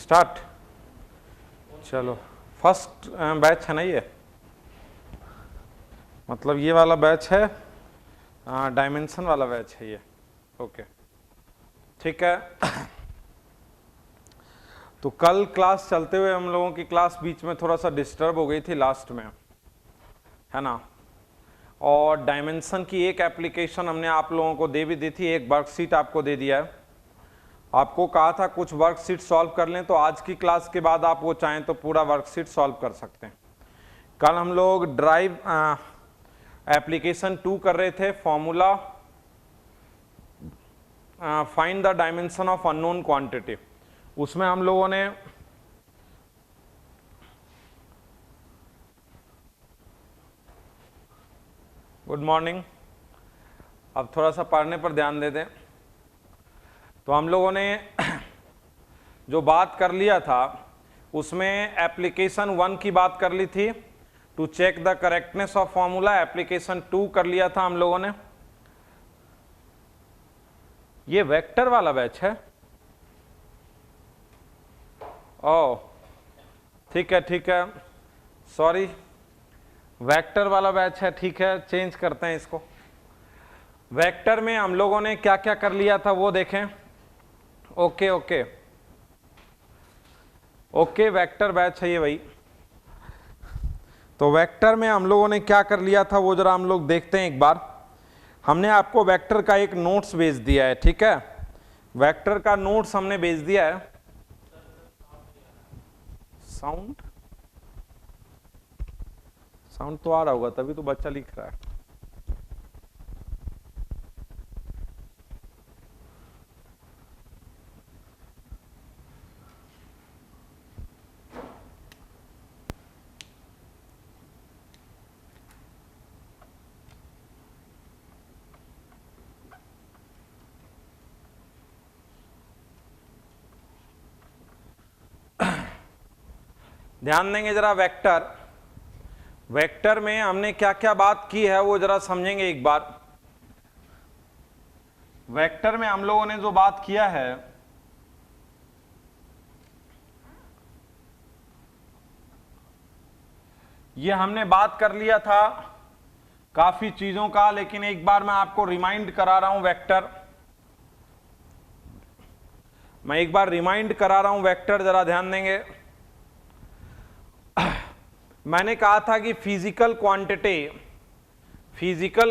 Start. चलो first batch है ना ये, मतलब ये वाला बैच है, डायमेंशन वाला बैच है ये। ओके ठीक है। तो कल क्लास चलते हुए हम लोगों की क्लास बीच में थोड़ा सा डिस्टर्ब हो गई थी लास्ट में, है ना। और डायमेंशन की एक एप्लीकेशन हमने आप लोगों को दे भी दी थी, एक वर्कशीट आपको दे दिया है। आपको कहा था कुछ वर्कशीट सॉल्व कर लें, तो आज की क्लास के बाद आप वो चाहें तो पूरा वर्कशीट सॉल्व कर सकते हैं। कल हम लोग ड्राइव एप्लीकेशन 2 कर रहे थे, formula find the dimension of unknown quantity. उसमें हम लोगों ने गुड मॉर्निंग, अब थोड़ा सा पढ़ने पर ध्यान दे दें। तो हम लोगों ने जो बात कर लिया था उसमें एप्लीकेशन 1 की बात कर ली थी, to check the correctness of formula. Application 2 कर लिया था हम लोगों ने। ये वेक्टर वाला बैच है। ओह ठीक है, सॉरी, वेक्टर वाला बैच है, ठीक है, चेंज करते हैं इसको। वेक्टर में हम लोगों ने क्या क्या कर लिया था वो देखें। ओके, वेक्टर बैच है ये भाई। तो वेक्टर में हम लोगों ने क्या कर लिया था वो जरा हम लोग देखते हैं एक बार। हमने आपको वेक्टर का एक नोट्स भेज दिया है, ठीक है, वेक्टर का नोट्स हमने भेज दिया है। साउंड तो आ रहा होगा, तभी तो बच्चा लिख रहा है। ध्यान देंगे जरा, वेक्टर में हमने क्या क्या बात की है वो जरा समझेंगे एक बार। वेक्टर में हम लोगों ने जो बात किया है, ये हमने बात कर लिया था काफी चीजों का, लेकिन एक बार मैं आपको रिमाइंड करा रहा हूं वेक्टर। मैं एक बार रिमाइंड करा रहा हूं वेक्टर, जरा ध्यान देंगे। मैंने कहा था कि फिजिकल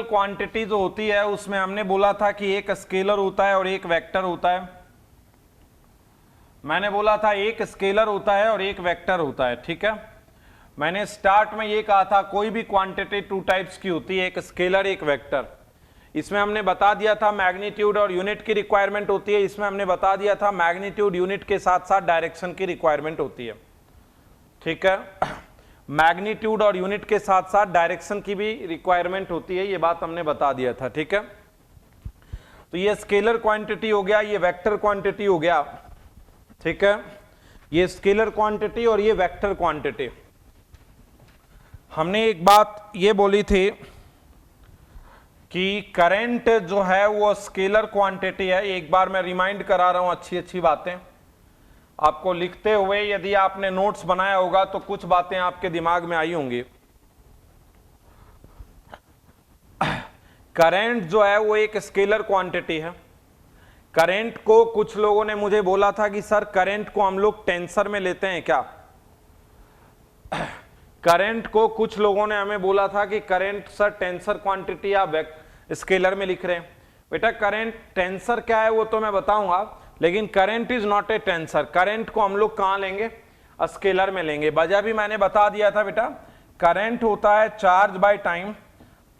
क्वांटिटी जो होती है उसमें हमने बोला था कि एक स्केलर होता है और एक वेक्टर होता है। मैंने बोला था एक स्केलर होता है और एक वेक्टर होता है, ठीक है। मैंने स्टार्ट में ये कहा था कोई भी क्वांटिटी 2 टाइप्स की होती है, एक स्केलर एक वेक्टर। इसमें हमने बता दिया था मैग्नीट्यूड और यूनिट की रिक्वायरमेंट होती है। इसमें हमने बता दिया था मैग्नीट्यूड यूनिट के साथ साथ डायरेक्शन की रिक्वायरमेंट होती है, ठीक है। मैग्नीट्यूड और यूनिट के साथ साथ डायरेक्शन की भी रिक्वायरमेंट होती है, ये बात हमने बता दिया था, ठीक है। तो ये स्केलर क्वांटिटी हो गया, ये वेक्टर क्वांटिटी हो गया, ठीक है। ये स्केलर क्वांटिटी और ये वेक्टर क्वांटिटी। हमने एक बात ये बोली थी कि करंट जो है वो स्केलर क्वांटिटी है। एक बार मैं रिमाइंड करा रहा हूं अच्छी बातें आपको लिखते हुए। यदि आपने नोट्स बनाया होगा तो कुछ बातें आपके दिमाग में आई होंगी। करंट जो है वो एक स्केलर क्वांटिटी है। करंट को कुछ लोगों ने मुझे बोला था कि सर करंट को हम लोग टेंसर में लेते हैं क्या। करंट को कुछ लोगों ने हमें बोला था कि करंट सर टेंसर क्वांटिटी या स्केलर में लिख रहे हैं। बेटा करंट टेंसर क्या है वो तो मैं बताऊंगा, लेकिन current is not a tensor. Current को हम लोग कहां लेंगे, स्केलर में लेंगे। वजह भी मैंने बता दिया था बेटा, करंट होता है चार्ज बाय टाइम।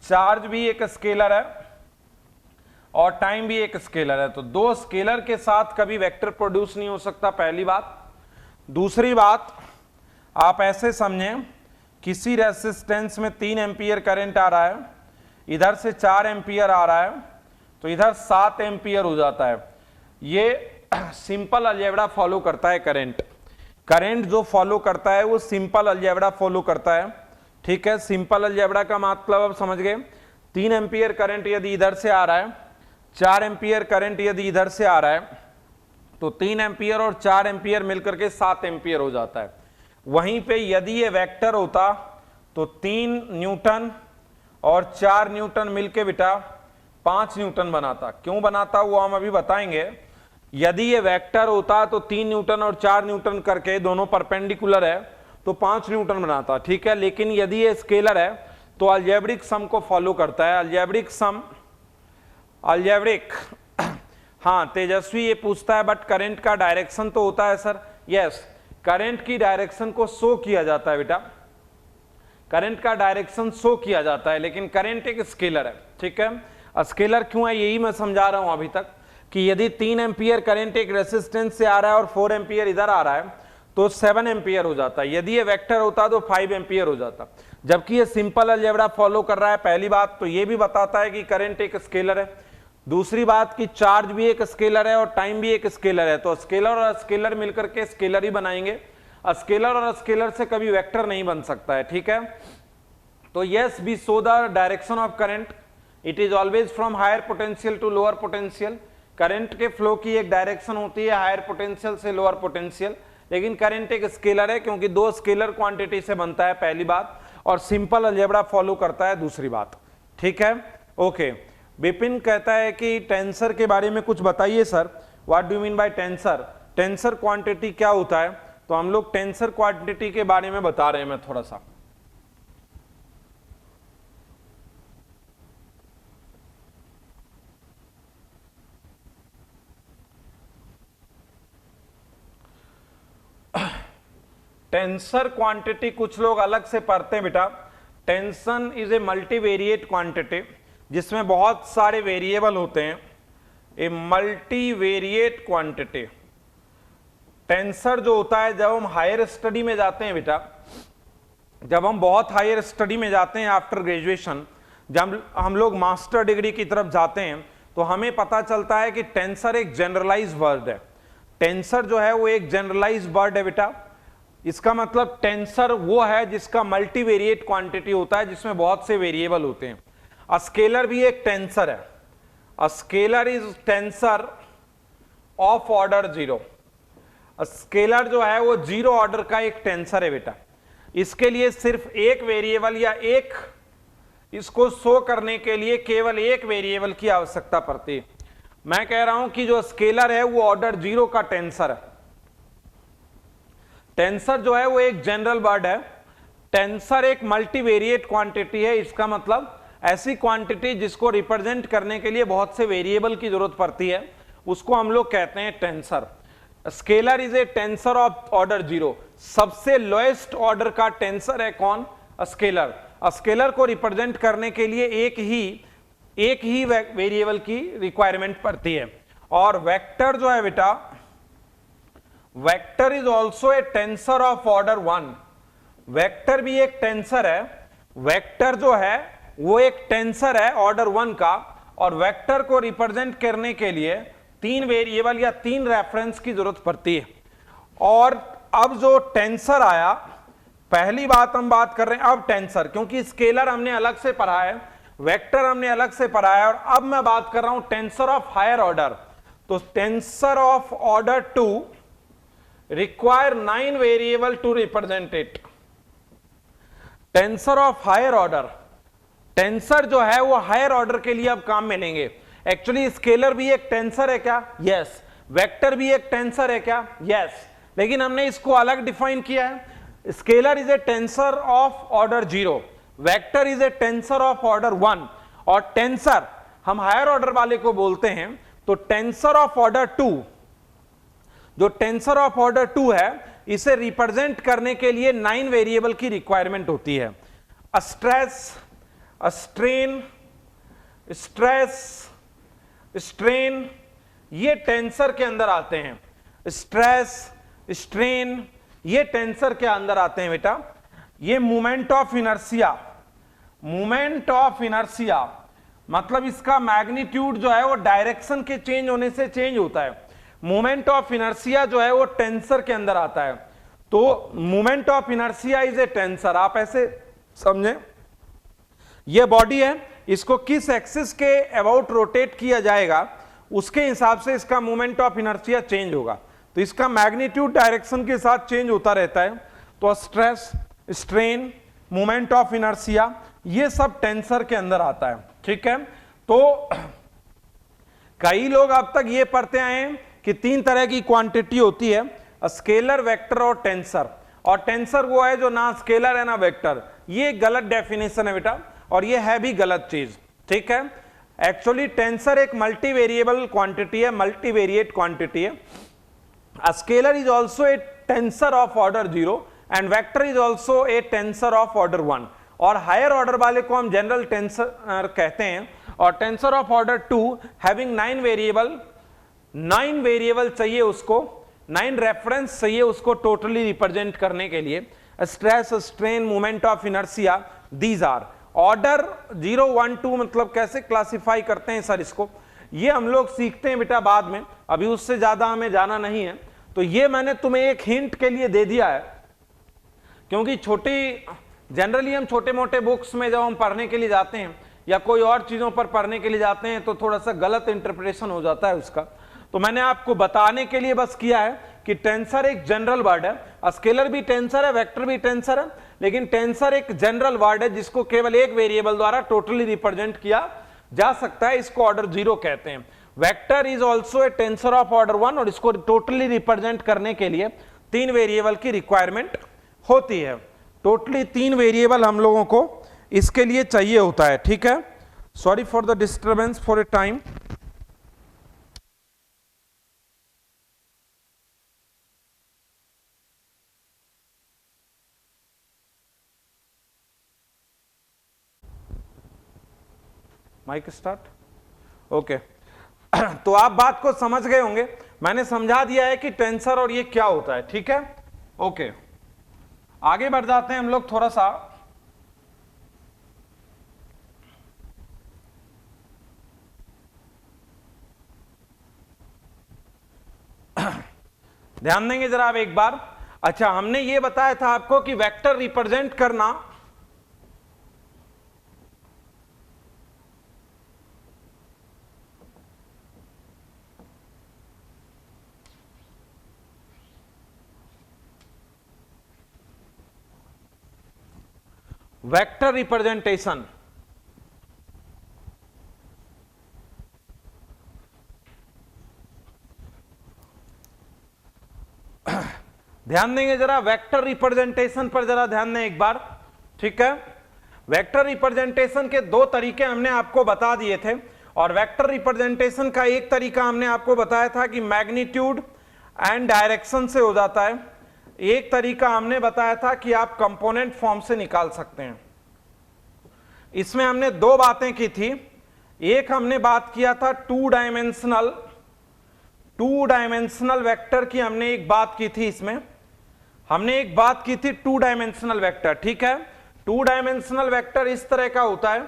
चार्ज भी एक स्केलर है और टाइम भी एक स्केलर है। तो दो स्केलर के साथ कभी वेक्टर प्रोड्यूस नहीं हो सकता, पहली बात। दूसरी बात, आप ऐसे समझें, किसी रेसिस्टेंस में 3 एम्पियर करंट आ रहा है, इधर से 4 एम्पियर आ रहा है, तो इधर 7 एम्पियर हो जाता है। ये सिंपल अलजेब्रा फॉलो करता है करंट। करंट जो फॉलो करता है वो सिंपल अलजेब्रा फॉलो करता है, ठीक है। सिंपल अलजेब्रा का मतलब अब समझ गए। 3 एम्पियर करंट यदि इधर से आ रहा है, 4 एम्पियर करंट यदि इधर से आ रहा है, तो 3 एम्पियर और 4 एम्पियर मिलकर के 7 एम्पियर हो जाता है। वहीं पे यदि ये वेक्टर होता तो 3 न्यूटन और 4 न्यूटन मिलके बेटा 5 न्यूटन बनाता। क्यों बनाता वो हम अभी बताएंगे। यदि ये वेक्टर होता तो 3 न्यूटन और 4 न्यूटन करके दोनों परपेंडिकुलर है तो 5 न्यूटन बनाता, ठीक है। लेकिन यदि ये स्केलर है तो अलजेब्रिक सम को फॉलो करता है। अलजेब्रिक सम, अलजेब्रिक हाँ तेजस्वी ये पूछता है बट करंट का डायरेक्शन तो होता है सर। यस, करंट की डायरेक्शन को शो किया जाता है बेटा, करंट का डायरेक्शन शो किया जाता है, लेकिन करंट एक स्केलर है, ठीक है। स्केलर क्यों है यही मैं समझा रहा हूं अभी तक कि यदि 3 एम्पियर करंट एक रेसिस्टेंस से आ रहा है और 4 एम्पियर इधर आ रहा है तो 7 एम्पियर हो जाता है। यदि ये वेक्टर होता तो 5 एम्पियर हो जाता। जबकि ये सिंपल अलजेब्रा फॉलो कर रहा है। पहली बात तो ये भी बताता है कि करंट एक स्केलर है। दूसरी बात कि चार्ज भी एक स्केलर है और टाइम भी एक स्केलर है। तो स्केलर और स्केलर मिलकर के स्केलर ही बनाएंगे। स्केलर और स्केलर से कभी वेक्टर नहीं बन सकता है, ठीक है। तो yes, we show the direction of current, it is always from higher potential to lower potential. Current के फ्लो की एक डायरेक्शन होती है हायर पोटेंशियल से लोअर पोटेंशियल, लेकिन करंट एक स्केलर है क्योंकि 2 स्केलर क्वांटिटी से बनता है, पहली बात, और सिंपल अलजेब्रा फॉलो करता है, दूसरी बात, ठीक है। ओके, विपिन कहता है कि टेंसर के बारे में कुछ बताइए sir, what do you mean bye tensor, tensor quantity क्या होता है। तो हम लोग टेंसर क्वांटिटी के बारे में बता रहे हैं मैं थोड़ा सा। टेंसर क्वांटिटी कुछ लोग अलग से पढ़ते हैं बेटा। Tension is a multivariate quantity जिसमें बहुत सारे वेरिएबल होते हैं, ए मल्टीवेरिएट क्वांटिटी। टेंसर जो होता है जब हम हायर स्टडी में जाते हैं बेटा, जब हम बहुत हायर स्टडी में जाते हैं आफ्टर ग्रेजुएशन, जब हम लोग मास्टर डिग्री की तरफ जाते हैं तो हमें पता चलता है कि टेंसर एक जनरलाइज वर्ड है। टेंसर जो है वो एक जनरलाइज वर्ड है बेटा। इसका मतलब टेंसर वो है जिसका मल्टीवेरिएट क्वांटिटी होता है, जिसमें बहुत से वेरिएबल होते हैं। स्केलर भी एक टेंसर है। Scalar is tensor of order 0। Scalar जो है वो 0 ऑर्डर का एक टेंसर है बेटा। इसके लिए सिर्फ एक वेरिएबल या एक, इसको शो करने के लिए केवल एक वेरिएबल की आवश्यकता पड़ती है। मैं कह रहा हूं कि जो स्केलर है वो ऑर्डर 0 का टेंसर है। टेंसर जो है वो एक जनरल वर्ड है। टेंसर एक मल्टीवेरिएट क्वांटिटी है। इसका मतलब ऐसी क्वांटिटी जिसको रिप्रेजेंट करने के लिए बहुत से वेरिएबल की जरूरत पड़ती है, उसको हम लोग कहते हैं tensor. Scalar is a tensor of order 0। सबसे लोएस्ट ऑर्डर का टेंसर है कौन? स्केलर। स्केलर को रिप्रेजेंट करने के लिए एक ही वेरिएबल की रिक्वायरमेंट पड़ती है। और वेक्टर जो है बेटा, vector is also a tensor of order 1। Vector भी एक टेंसर है। वेक्टर जो है वो एक टेंसर है ऑर्डर 1 का। और वेक्टर को रिप्रेजेंट करने के लिए 3 वेरिएबल या 3 रेफरेंस की जरूरत पड़ती है। और अब जो टेंसर आया, पहली बात हम बात कर रहे हैं अब टेंसर, क्योंकि स्केलर हमने अलग से पढ़ा है, वेक्टर हमने अलग से पढ़ा है, और अब मैं बात कर रहा हूं टेंसर ऑफ हायर ऑर्डर। तो tensor of order 2 require 9 variable to represent it। Tensor of higher order, tensor जो है वो हायर ऑर्डर के लिए अब काम में लेंगे। एक्चुअली स्केलर भी एक टेंसर है क्या? यस। वेक्टर भी एक टेंसर है क्या? यस। लेकिन हमने इसको अलग डिफाइन किया है। Scalar is a tensor of order 0, vector is a tensor of order 1, और टेंसर हम हायर ऑर्डर वाले को बोलते हैं। तो टेंसर ऑफ ऑर्डर 2, जो टेंसर ऑफ ऑर्डर 2 है, इसे रिप्रेजेंट करने के लिए 9 वेरिएबल की रिक्वायरमेंट होती है। स्ट्रेस, स्ट्रेन, स्ट्रेस, स्ट्रेन, ये टेंसर के अंदर आते हैं। स्ट्रेस, स्ट्रेन, ये टेंसर के अंदर आते हैं बेटा। ये moment of inertia, moment of inertia मतलब इसका मैग्नीट्यूड जो है वो डायरेक्शन के चेंज होने से चेंज होता है। मोमेंट ऑफ इनर्शिया जो है वो टेंसर के अंदर आता है। तो moment of inertia is a tensor. आप ऐसे समझें, ये बॉडी है, इसको किस एक्सिस के अबाउट रोटेट किया जाएगा उसके हिसाब से इसका मोमेंट ऑफ इनर्शिया चेंज होगा। तो इसका मैग्नीट्यूड डायरेक्शन के साथ चेंज होता रहता है। तो stress, strain, moment of inertia, ये सब टेंसर के अंदर आता है। ठीक है, तो कई लोग अब तक ये पढ़ते आए हैं कि 3 तरह की क्वांटिटी होती है, स्केलर, वेक्टर और टेंसर। और टेंसर वो है जो ना स्केलर है ना वेक्टर। ये गलत डेफिनेशन है बेटा, और ये है भी गलत चीज। ठीक है, एक्चुअली टेंसर एक मल्टी वेरिएबल क्वांटिटी है, मल्टीवेरिएट क्वांटिटी है। Scalar is also a tensor of order 0 and vector is also a tensor of order 1। और हायर ऑर्डर वाले को हम जनरल टेंसर कहते हैं। और tensor of order 2 having 9 variable, 9 variable चाहिए उसको, 9 रेफरेंस चाहिए उसको टोटली रिप्रेजेंट करने के लिए। Stress, strain, moment of inertia, these are. Order 0, 1, 2 मतलब कैसे क्लासिफाई करते हैं सर इसको, ये हम लोग सीखते हैं बेटा बाद में, अभी उससे ज्यादा हमें जाना नहीं है। तो ये मैंने तुम्हें एक हिंट के लिए दे दिया है, क्योंकि जनरली हम छोटे मोटे बुक्स में जब हम पढ़ने के लिए जाते हैं या कोई और चीजों पर पढ़ने के लिए जाते हैं तो थोड़ा सा गलत इंटरप्रिटेशन हो जाता है उसका। तो मैंने आपको बताने के लिए बस किया है कि टेंसर एक जनरल वर्ड है। स्केलर भी टेंसर है, वेक्टर भी टेंसर है, लेकिन टेंसर एक जनरल वर्ड है जिसको केवल एक वेरिएबल द्वारा टोटली रिप्रेजेंट किया जा सकता है, इसको ऑर्डर 0 कहते हैं। Vector is also a tensor of order 1 और इसको टोटली रिप्रेजेंट करने के लिए 3 वेरिएबल की रिक्वायरमेंट होती है। टोटली 3 वेरिएबल हम लोगों को इसके लिए चाहिए होता है। ठीक है, sorry for the disturbance for a time. Mic start. Okay, तो आप बात को समझ गए होंगे, मैंने समझा दिया है कि टेंसर और ये क्या होता है। ठीक है, ओके, आगे बढ़ जाते हैं हम लोग थोड़ा सा। ध्यान देंगे जरा आप एक बार। अच्छा, हमने ये बताया था आपको कि वेक्टर रिप्रेजेंट करना वेक्टर रिप्रेजेंटेशन ध्यान देंगे जरा, वेक्टर रिप्रेजेंटेशन पर जरा ध्यान दें एक बार। ठीक है, वेक्टर रिप्रेजेंटेशन के 2 तरीके हमने आपको बता दिए थे। और वेक्टर रिप्रेजेंटेशन का एक तरीका हमने आपको बताया था कि मैग्नीट्यूड एंड डायरेक्शन से हो जाता है। एक तरीका हमने बताया था कि आप कंपोनेंट फॉर्म से निकाल सकते हैं। इसमें हमने 2 बातें की थी। एक हमने बात किया था टू डायमेंशनल वेक्टर की, हमने एक बात की थी। इसमें हमने एक बात की थी 2 डायमेंशनल वेक्टर। ठीक है, 2 डायमेंशनल वेक्टर इस तरह का होता है,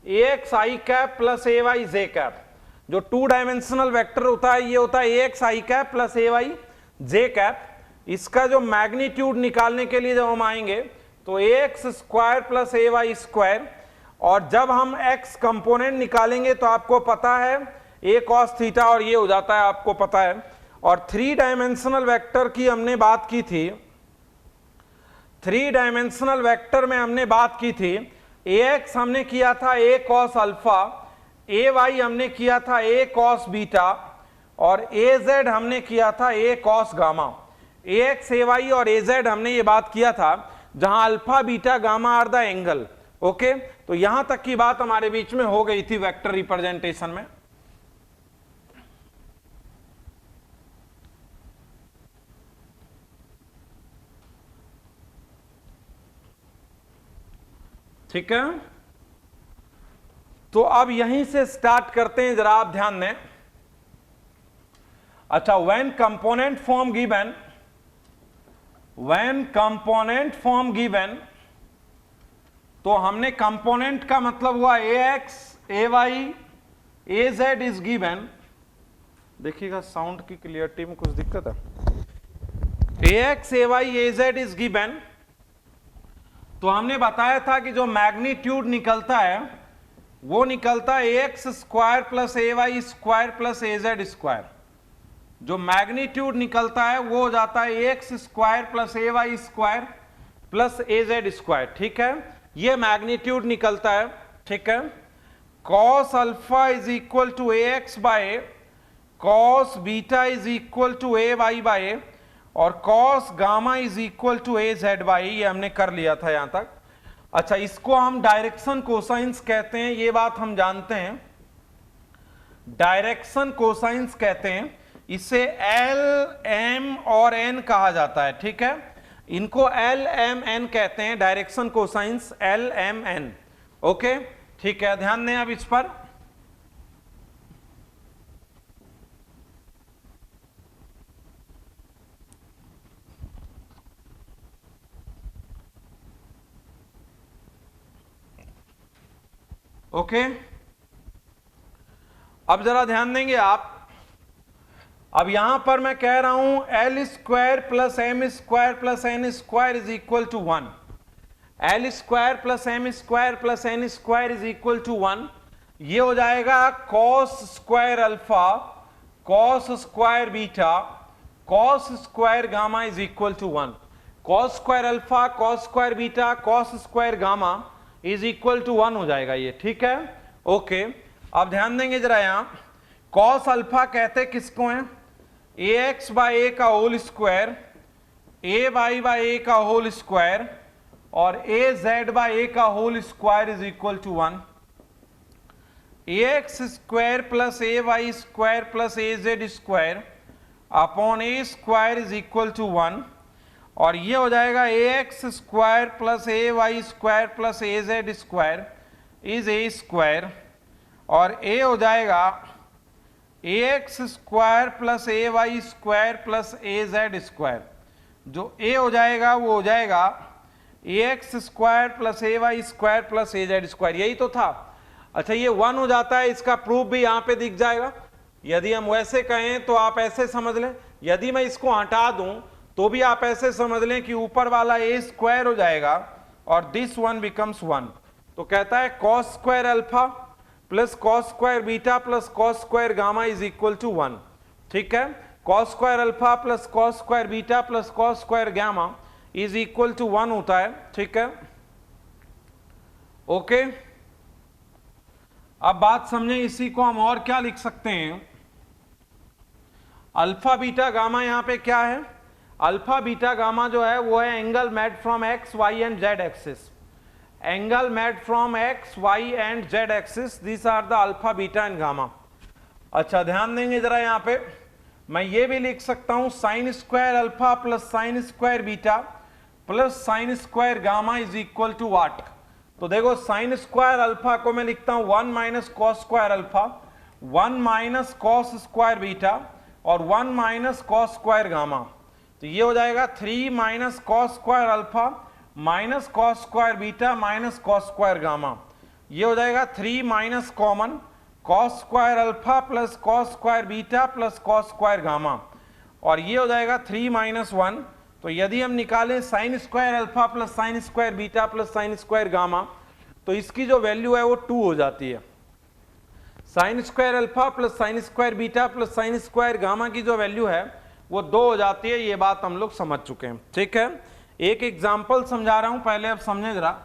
ax i cap plus ay j cap. जो 2 डायमेंशनल वेक्टर होता है ये होता है ax i cap plus ay j cap. इसका जो मैग्नीट्यूड निकालने के लिए जब हम आएंगे तो ax square plus ay square, और जब हम x कंपोनेंट निकालेंगे तो आपको पता है a cos थीटा, और ये हो जाता है आपको पता है। और 3 डायमेंशनल वेक्टर की हमने बात की थी, 3 डायमेंशनल वेक्टर में हमने बात की थी, ax हमने किया था a cos अल्फा, ay हमने किया था a cos बीटा, और az हमने किया था a cos gamma. ax ay और az हमने ये बात किया था जहां alpha beta gamma are the angle. Okay, तो यहां तक की बात हमारे बीच में हो गई थी वेक्टर रिप्रेजेंटेशन में। ठीक है, तो अब यहीं से स्टार्ट करते हैं, जरा आप ध्यान दें। अच्छा, व्हेन कंपोनेंट फॉर्म गिवन, तो हमने कंपोनेंट का मतलब हुआ ax ay az is given. देखिएगा साउंड की क्लियरिटी में कुछ दिक्कत है। ax ay az is given, तो हमने बताया था कि जो मैग्नीट्यूड निकलता है वो निकलता है x square plus a y square plus a z square. जो मैग्नीट्यूड निकलता है वो हो जाता है x square plus a y square plus a z square. ठीक है, ये मैग्नीट्यूड निकलता है। ठीक है, cos alpha is equal to a x by cos beta is equal to a y by और cos gamma is equal to a z by. ये हमने कर लिया था यहां तक। अच्छा, इसको हम डायरेक्शन कोसाइंस कहते हैं, ये बात हम जानते हैं, डायरेक्शन कोसाइंस कहते हैं। इसे एल एम और एन कहा जाता है। ठीक है, इनको एल एम एन कहते हैं, direction cosines L M N. Okay, ठीक है, ध्यान दें अब इस पर। ओके, अब जरा ध्यान देंगे आप। अब यहां पर मैं कह रहा हूं L square plus M square plus N square is equal to 1। L square plus M square plus N square is equal to 1। ये हो जाएगा cos square alpha cos square beta cos square gamma is equal to 1। Cos square alpha cos square beta cos square gamma is equal to 1 हो जाएगा ये। ठीक है, okay, अब ध्यान देंगे जरा। यहां कॉस अल्फा कहते किसको हैं? ए एक्स बाय ए का whole square, a y by a का होल स्क्वायर और ए जेड बाय ए का whole square is equal to 1। A x square plus a y square plus a z square upon a square is equal to 1 और ये हो जाएगा a x square plus a y square plus a z square is a square और a हो जाएगा a x square plus a y square plus a z square. जो ए हो जाएगा वो हो जाएगा a x square plus a y square plus a z square, यही तो था। अच्छा, ये 1 हो जाता है, इसका प्रूफ भी यहां पे दिख जाएगा। यदि हम वैसे कहें तो आप ऐसे समझ लें, यदि मैं इसको हटा दूं तो भी आप ऐसे समझ लें कि ऊपर वाला ए स्क्वायर हो जाएगा और दिस 1 बिकम्स 1। तो कहता है cos square alpha plus cos square beta plus cos square gamma is equal to 1। ठीक है, cos square alpha plus cos square beta plus cos square gamma is equal to 1 होता है। ठीक है, ओके, अब बात समझें। इसी को हम और क्या लिख सकते हैं? अल्फा बीटा गामा यहां पे क्या है? अल्फा बीटा गामा जो है वो है angle made from X Y and Z axis. Angle made from X Y and Z axis, this are the alpha beta and gamma. अच्छा, ध्यान देंगे जरा। यहां पे मैं ये भी लिख सकता हूं sine square alpha plus sine square beta plus sine square gamma is equal to what? तो देखो, साइन स्क्वायर अल्फा को मैं लिखता हूं 1 minus cos square alpha 1 minus cos square beta और 1 माइनस कॉस स्क्वायर गामा। तो ये हो जाएगा 3 minus cos square alpha minus cos square beta minus cos square gamma. ये हो जाएगा 3 minus common cos square alpha plus cos square beta plus cos square gamma और ये हो जाएगा 3 माइनस 1। तो यदि हम निकालें sign square alpha plus sine square beta plus sine square gamma तो इसकी जो वैल्यू है वो 2 हो जाती है। Sign square alpha plus sine square beta plus sine square gamma की जो वैल्यू है वो 2 हो जाती है। ये बात हम लोग समझ चुके हैं। ठीक है, एक एग्जाम्पल समझा रहा हूं, पहले अब समझे जरा।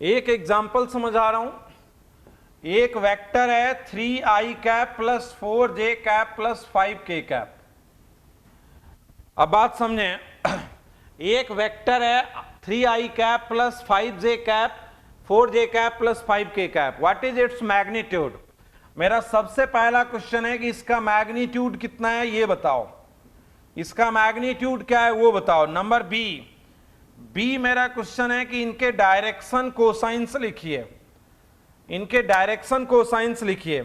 एक एग्जाम्पल समझा रहा हूं। एक वेक्टर है 3i cap plus 4j cap plus 5k cap. अब बात समझें। एक वेक्टर है 3i cap plus 5j cap 4j cap plus 5k cap. What is its magnitude? मेरा सबसे पहला क्वेश्चन है कि इसका मैग्नीट्यूड कितना है ये बताओ। इसका मैग्नीट्यूड क्या है वो बताओ। नंबर बी मेरा क्वेश्चन है कि इनके डायरेक्शन कोसाइंस लिखिए। इनके डायरेक्शन कोसाइंस लिखिए।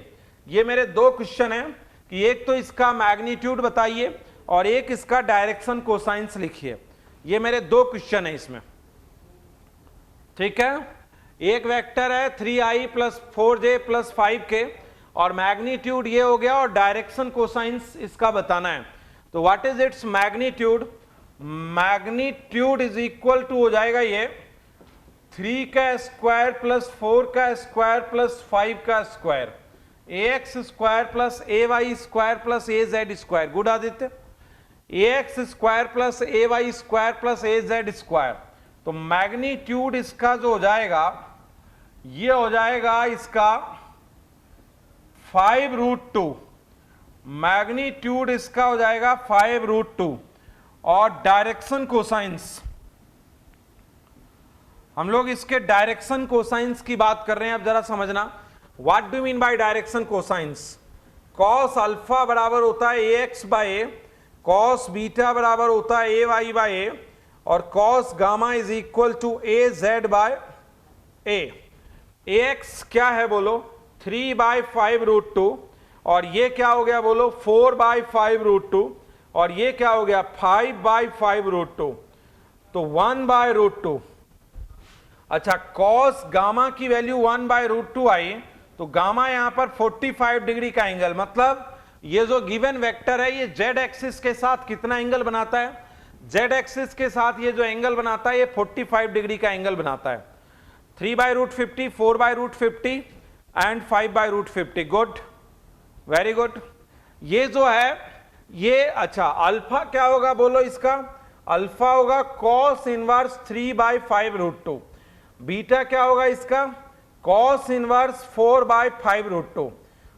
ये मेरे 2 क्वेश्चन हैं कि एक तो इसका मैग्नीट्यूड बताइए और एक इसका डायरेक्शन कोसाइंस लिखिए। ये मेरे 2 क्वेश्चन है इसमें। ठीक है, एक वेक्टर है 3i plus 4j plus 5k और मैग्नीट्यूड ये हो गया और डायरेक्शन कोसाइंस इसका बताना है। तो what is its magnitude? Magnitude is equal to हो जाएगा ये 3 का स्क्वायर प्लस 4 का स्क्वायर प्लस 5 का square, ax square plus ay square plus az square. Good Aditya. ax square plus ay square plus az square. तो मैग्नीट्यूड इसका जो हो जाएगा ये हो जाएगा इसका 5√2, मैग्नीट्यूड इसका हो जाएगा 5√2। और डायरेक्शन कोसाइंस, हम लोग इसके डायरेक्शन कोसाइंस की बात कर रहे हैं। अब जरा समझना, what do mean by direction cosines. Cos alpha बराबर होता है ax by A, cos beta बराबर होता है ay बाय ए, और cos gamma is equal to az by A. ax क्या है बोलो, 3/5√2, और ये क्या हो गया बोलो 4/5√2, और ये क्या हो गया 5/5√2, तो 1/√2। अच्छा, कॉस गामा की वैल्यू 1/√2 आई, तो गामा यहां पर 45 डिग्री का एंगल, मतलब ये जो गिवन वेक्टर है ये जेड एक्सिस के साथ कितना एंगल बनाता है, जेड एक्सिस के साथ ये जो एंगल बनाता है ये 45 डिग्री का एंगल बनाता है। 3/√50, 4/√50 एंड 5/√50। Good, very good. ये जो है ये, अच्छा अल्फा क्या होगा बोलो इसका, अल्फा होगा cos इनवर्स 3/5√2, बीटा क्या होगा इसका cos इनवर्स 4/5√2।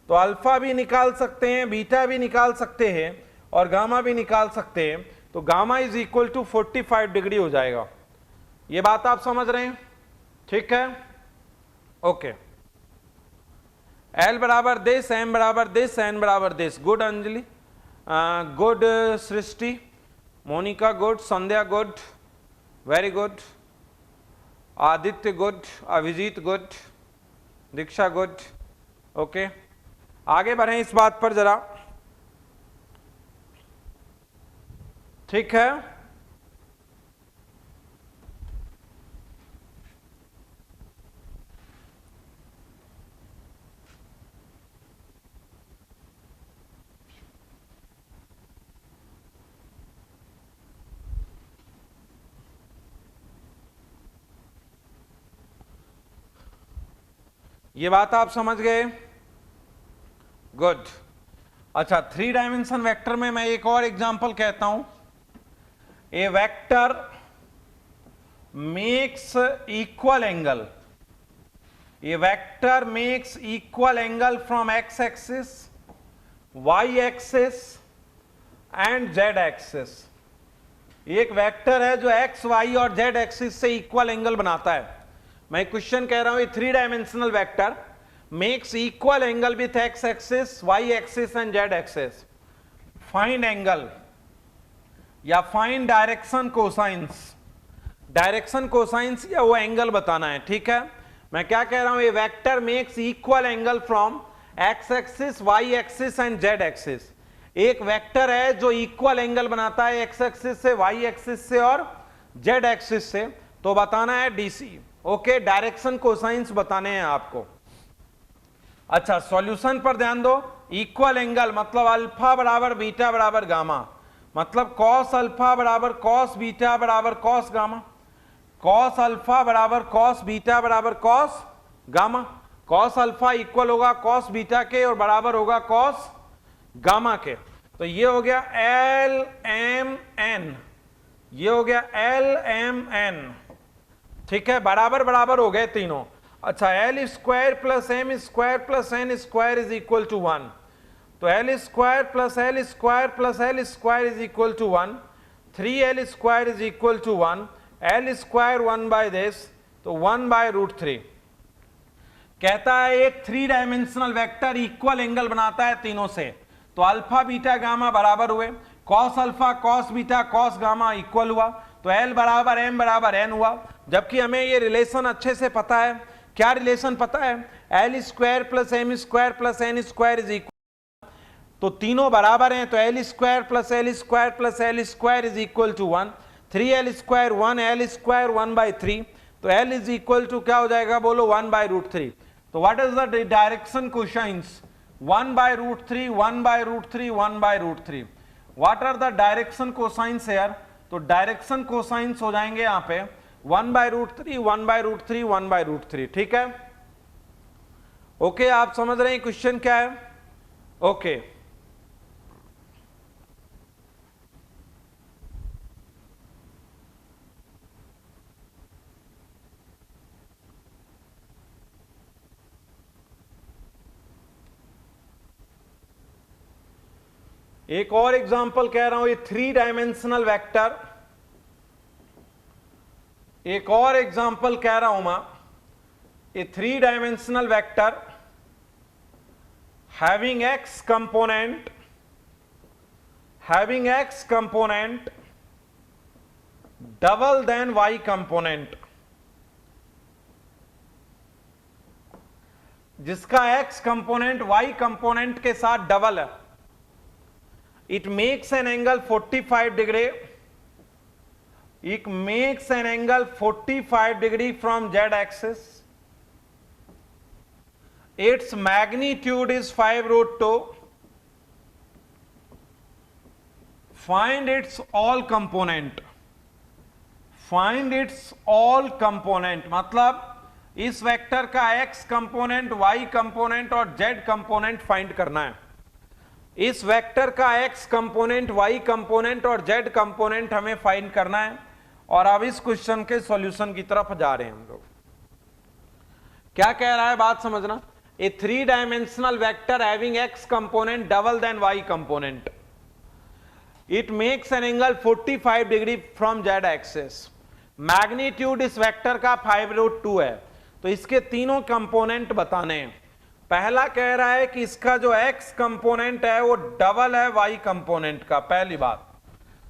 तो अल्फा भी निकाल सकते हैं, बीटा भी निकाल सकते हैं, और गामा भी निकाल सकते हैं। तो gamma is equal to 45 degree हो जाएगा। ये बात आप समझ रहे हैं, ठीक है, ओके। L बराबर दिस, M बराबर दिस, N बराबर this. Good Anjali, good Srishti, Monica good, Sandhya good, very good, Aditya good, Abhijeet good, Diksha good, okay. आगे बढ़ें इस बात पर जरा, ठीक है। ये बात आप समझ गए, गुड। अच्छा, 3 डायमेंशन वेक्टर में मैं एक और एग्जांपल कहता हूं। A vector makes equal angle, a vector makes equal angle from x axis, Y axis and Z axis. एक वेक्टर है जो एक्स, वाई और जेड एक्सिस से इक्वल एंगल बनाता है। मैं क्वेश्चन कह रहा हूं, 3 dimensional vector makes equal angle with x axis, Y axis and Z axis. Find angle या find direction cosines. Direction cosines या वो एंगल बताना है, ठीक है। मैं क्या कह रहा हूं, ये vector makes equal angle from x axis, Y axis and Z axis. एक वेक्टर है जो इक्वल एंगल बनाता है एक्स एक्सिस से, वाई एक्सिस से और जेड एक्सिस से, तो बताना है डीसी। ओके, डायरेक्शन कोसाइंस बताने हैं आपको। अच्छा, सॉल्यूशन पर ध्यान दो। इक्वल एंगल मतलब अल्फा बराबर बीटा बराबर गामा, मतलब कॉस अल्फा बराबर कॉस बीटा बराबर कॉस गामा, कॉस अल्फा बराबर कॉस बीटा बराबर cos gamma. Cos alpha equal होगा कॉस बीटा के और बराबर होगा कॉस गामा के। तो ये हो गया एल एम एन, ये हो गया एल एम एन, ठीक है, बराबर बराबर हो गए तीनों। अच्छा, L square plus M square plus N square is equal to 1, तो L square plus L square plus L square is equal to 1, 3l square is equal to 1, L square 1 by this, तो 1/√3। कहता है एक 3 dimensional vector equal angle बनाता है तीनों से, तो अल्फा बीटा गामा बराबर हुए, cos alpha cos beta cos gamma equal हुआ, तो एल बराबर एम बराबर एन हुआ। जबकि हमें ये रिलेशन अच्छे से पता है, क्या रिलेशन पता है, L square plus M square plus N square is equal, तो तीनों बराबर हैं, तो L square plus L square plus L square is equal to 1, 3l square 1 L square 1/3, तो एल इज इक्वल टू क्या हो जाएगा बोलो 1/√3। तो what is the direction cosines, 1/√3 1/√3 1/√3। What are the direction cosines यार, तो डायरेक्शन कोसाइंस हो जाएंगे यहाँ पे 1/√3 1/√3 1/√3, ठीक है। ओके, आप समझ रहे हैं क्वेश्चन क्या है? ओके, एक और एग्जांपल कह रहा हूं, ये 3 डायमेंशनल वेक्टर, एक और एग्जांपल कह रहा हूं मैं, ये 3 dimensional vector having x component double than y component, जिसका x कंपोनेंट y कंपोनेंट के साथ डबल है, it makes an angle 45 degree, it makes an angle 45 degree from z axis, its magnitude is 5√2, find its all component, find its all component, मतलब इस vector का x component, y component और z component find करना है। इस vector का x component, y component और z component हमें फाइंड करना है, और अब इस क्वेश्चन के सॉल्यूशन की तरफ जा रहे हैं हम लोग। क्या कह रहा है, बात समझना। A 3 dimensional vector having x component double than y component, it makes an angle 45 degree from z axis, magnitude इस वेक्टर का 5√2 है, तो इसके तीनों कंपोनेंट बताने हैं। पहला कह रहा है कि इसका जो x कंपोनेंट है वो डबल है y कंपोनेंट का, पहली बात।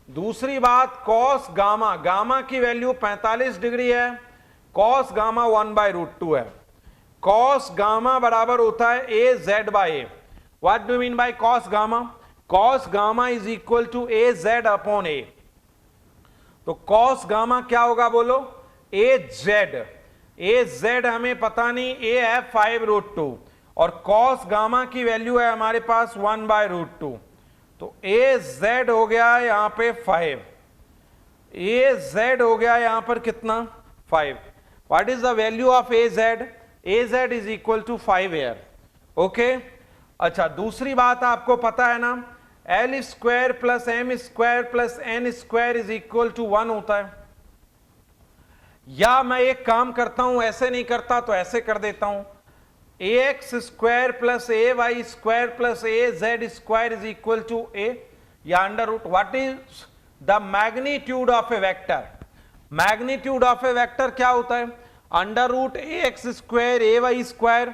दूसरी बात, cos गामा, गामा की वैल्यू 45 डिग्री है, cos गामा 1/√2 है। cos गामा बराबर होता है az/a। What do mean by cos gamma? cos gamma is equal to az/a। तो cos गामा क्या होगा बोलो? az हमें पता नहीं, a है 5√2 और cos गामा की वैल्यू है हमारे पास 1/√2, तो az हो गया यहां पे 5, az हो गया यहां पर कितना? 5। What is the value of az? az is equal to 5 एयर। ओके, अच्छा दूसरी बात आपको पता है ना, l square plus m square plus n square is equal to 1 होता है। या मैं एक काम करता हूं, ऐसे नहीं करता तो ऐसे कर देता हूं, ax square plus ay square plus az square is equal to a, या under root. What is the magnitude of A vector? Magnitude of A vector क्या होता है? Under root ax square ay square,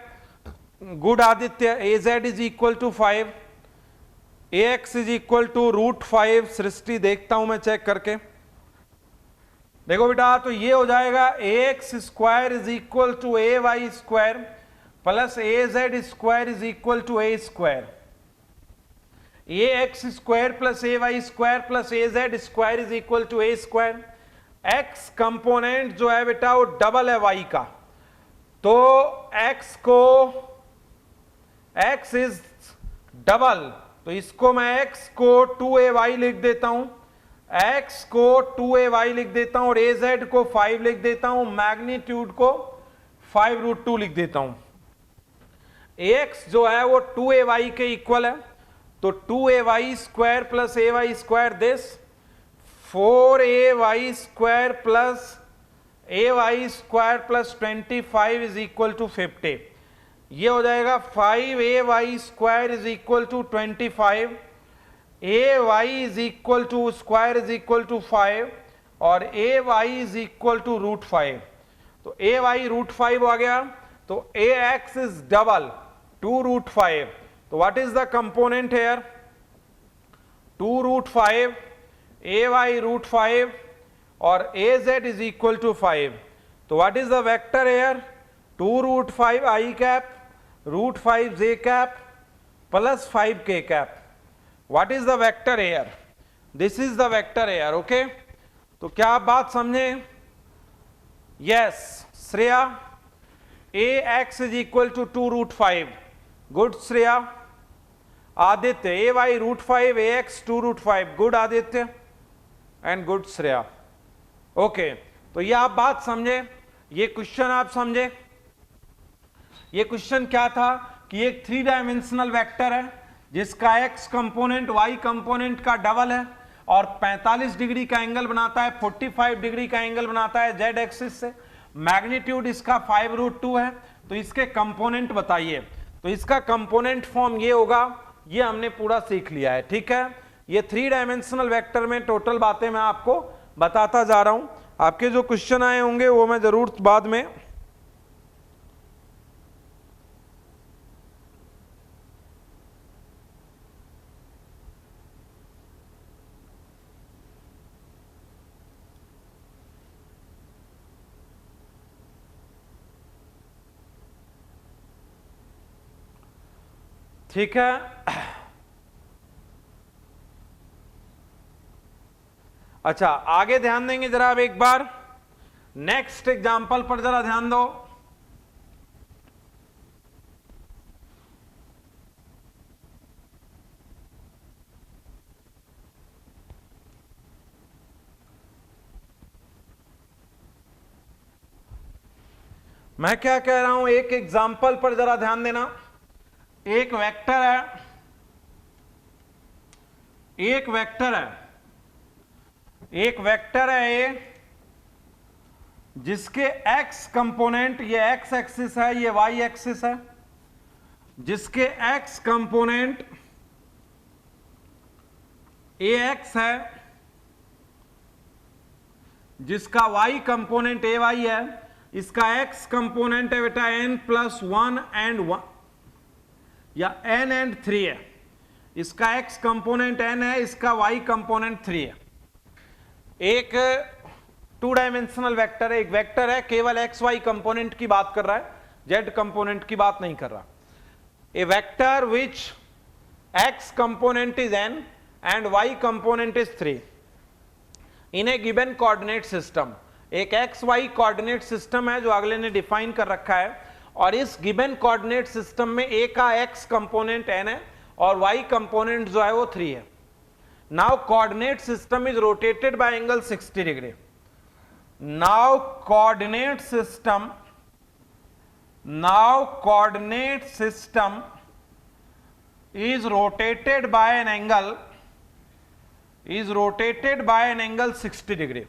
good Aditya, az is equal to 5, ax is equal to √5। Srishti देखता हूं मैं check करके, देखो बेटा, तो ये हो जाएगा ax square is equal to ay square plus az square is equal to a square, ax square plus ay square plus az square is equal to a square. x component जो है बेटा वो डबल है y का, तो x is double, तो इसको मैं x को 2ay लिख देता हूं, x को 2ay लिख देता हूं और az को 5 लिख देता हूं, मैग्नीट्यूड को 5√2 लिख देता हूं। ax जो है वो 2ay के इक्वल है, तो 2ay square plus ay square this, 4ay square plus ay square plus 25 is equal to 50। ये हो जाएगा 5ay square is equal to 25, ay is equal to square is equal to 5 और ay इज इक्वल टू √5, तो ay √5 हो गया, तो ax is double 2√5, तो what is the component here? 2√5, ay √5 और az इज इक्वल टू 5, तो what is the vector here? 2√5 i cap √5 j cap plus 5 k cap. What is the vector here? This is the vector here. Okay, तो क्या आप बात समझे? Yes Shreya, ax is equal to 2√5, good Shreya. Aditya, ay √5 ax 2√5, good Aditya and good Shreya. Okay, तो ये आप बात समझे, ये क्वेश्चन आप समझे। ये क्वेश्चन क्या था कि एक 3 डायमेंशनल वेक्टर है जिसका x कंपोनेंट y कंपोनेंट का डबल है और 45 डिग्री का एंगल बनाता है, 45 डिग्री का एंगल बनाता है z एक्सिस से। मैग्नीट्यूड इसका 5√2 है। तो इसके कंपोनेंट बताइए। तो इसका कंपोनेंट फॉर्म ये होगा, ये हमने पूरा सीख लिया है, ठीक है। ये 3 डायमेंशनल वेक्टर में टोटल बातें मैं आपको बताता जा रहा हूं। आपके जो क्वेश्चन आए होंगे वो मैं जरूर बाद में ठीक है। अच्छा, आगे ध्यान देंगे जरा अब एक बार नेक्स्ट एग्जांपल पर जरा ध्यान दो। मैं क्या कह रहा हूं, एक एग्जांपल पर जरा ध्यान देना। एक वेक्टर है, एक वेक्टर है, एक वेक्टर है ये, जिसके x कंपोनेंट, ये x एक्सिस है, ये y एक्सिस है, जिसके x कंपोनेंट ax है, जिसका y कंपोनेंट ay है, इसका x कंपोनेंट है बेटा n+1 एंड 1 या n एंड 3 है। इसका x कंपोनेंट n है, इसका y कंपोनेंट 3 है। एक 2 डायमेंशनल वेक्टर है, एक वेक्टर है, केवल x y कंपोनेंट की बात कर रहा है, z कंपोनेंट की बात नहीं कर रहा। A vector which x component is n and y component is 3 in a given coordinate system. एक एक्स वाई कोऑर्डिनेट सिस्टम है जो अगले ने डिफाइन कर रखा है, और इस गिवन कोऑर्डिनेट सिस्टम में ए का एक्स कंपोनेंट n है और y कंपोनेंट जो है वो 3 है। Now coordinate system is rotated bye angle 60 degree. Now coordinate system is rotated by an angle 60 degree.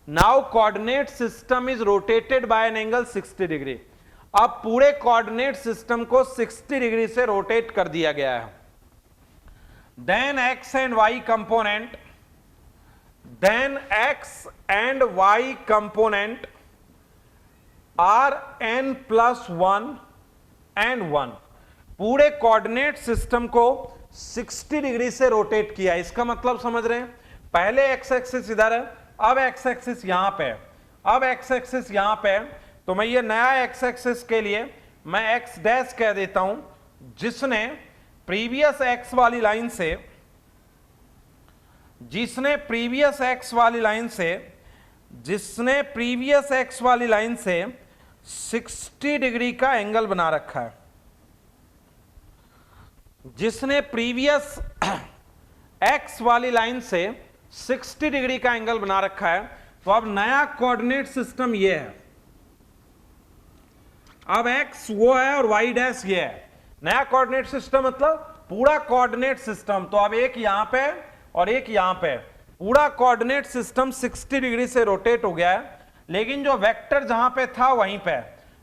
Now coordinate system is rotated by an angle 60 degree. अब पूरे coordinate system को 60 degree से rotate कर दिया गया है। Then x and y component are n+1 and 1। पूरे coordinate system को 60 डिग्री से रोटेट किया। इसका मतलब समझ रहे हैं, पहले x एक्सिस इधर है, अब x एक्सिस यहां पे है, अब x एक्सिस यहां पे है, तो मैं ये नया x एक्सिस के लिए मैं x डैश कह देता हूं, जिसने प्रीवियस x वाली लाइन से 60 डिग्री का एंगल बना रखा है, जिसने प्रीवियस x वाली लाइन से 60 डिग्री का एंगल बना रखा है। तो अब नया कोऑर्डिनेट सिस्टम ये है, अब x वो है और y डैश ये है। नया कोऑर्डिनेट सिस्टम मतलब पूरा कोऑर्डिनेट सिस्टम। तो अब एक यहां पे और एक यहां पे, पूरा कोऑर्डिनेट सिस्टम 60 डिग्री से रोटेट हो गया है, लेकिन जो वेक्टर जहां पे था वहीं पे,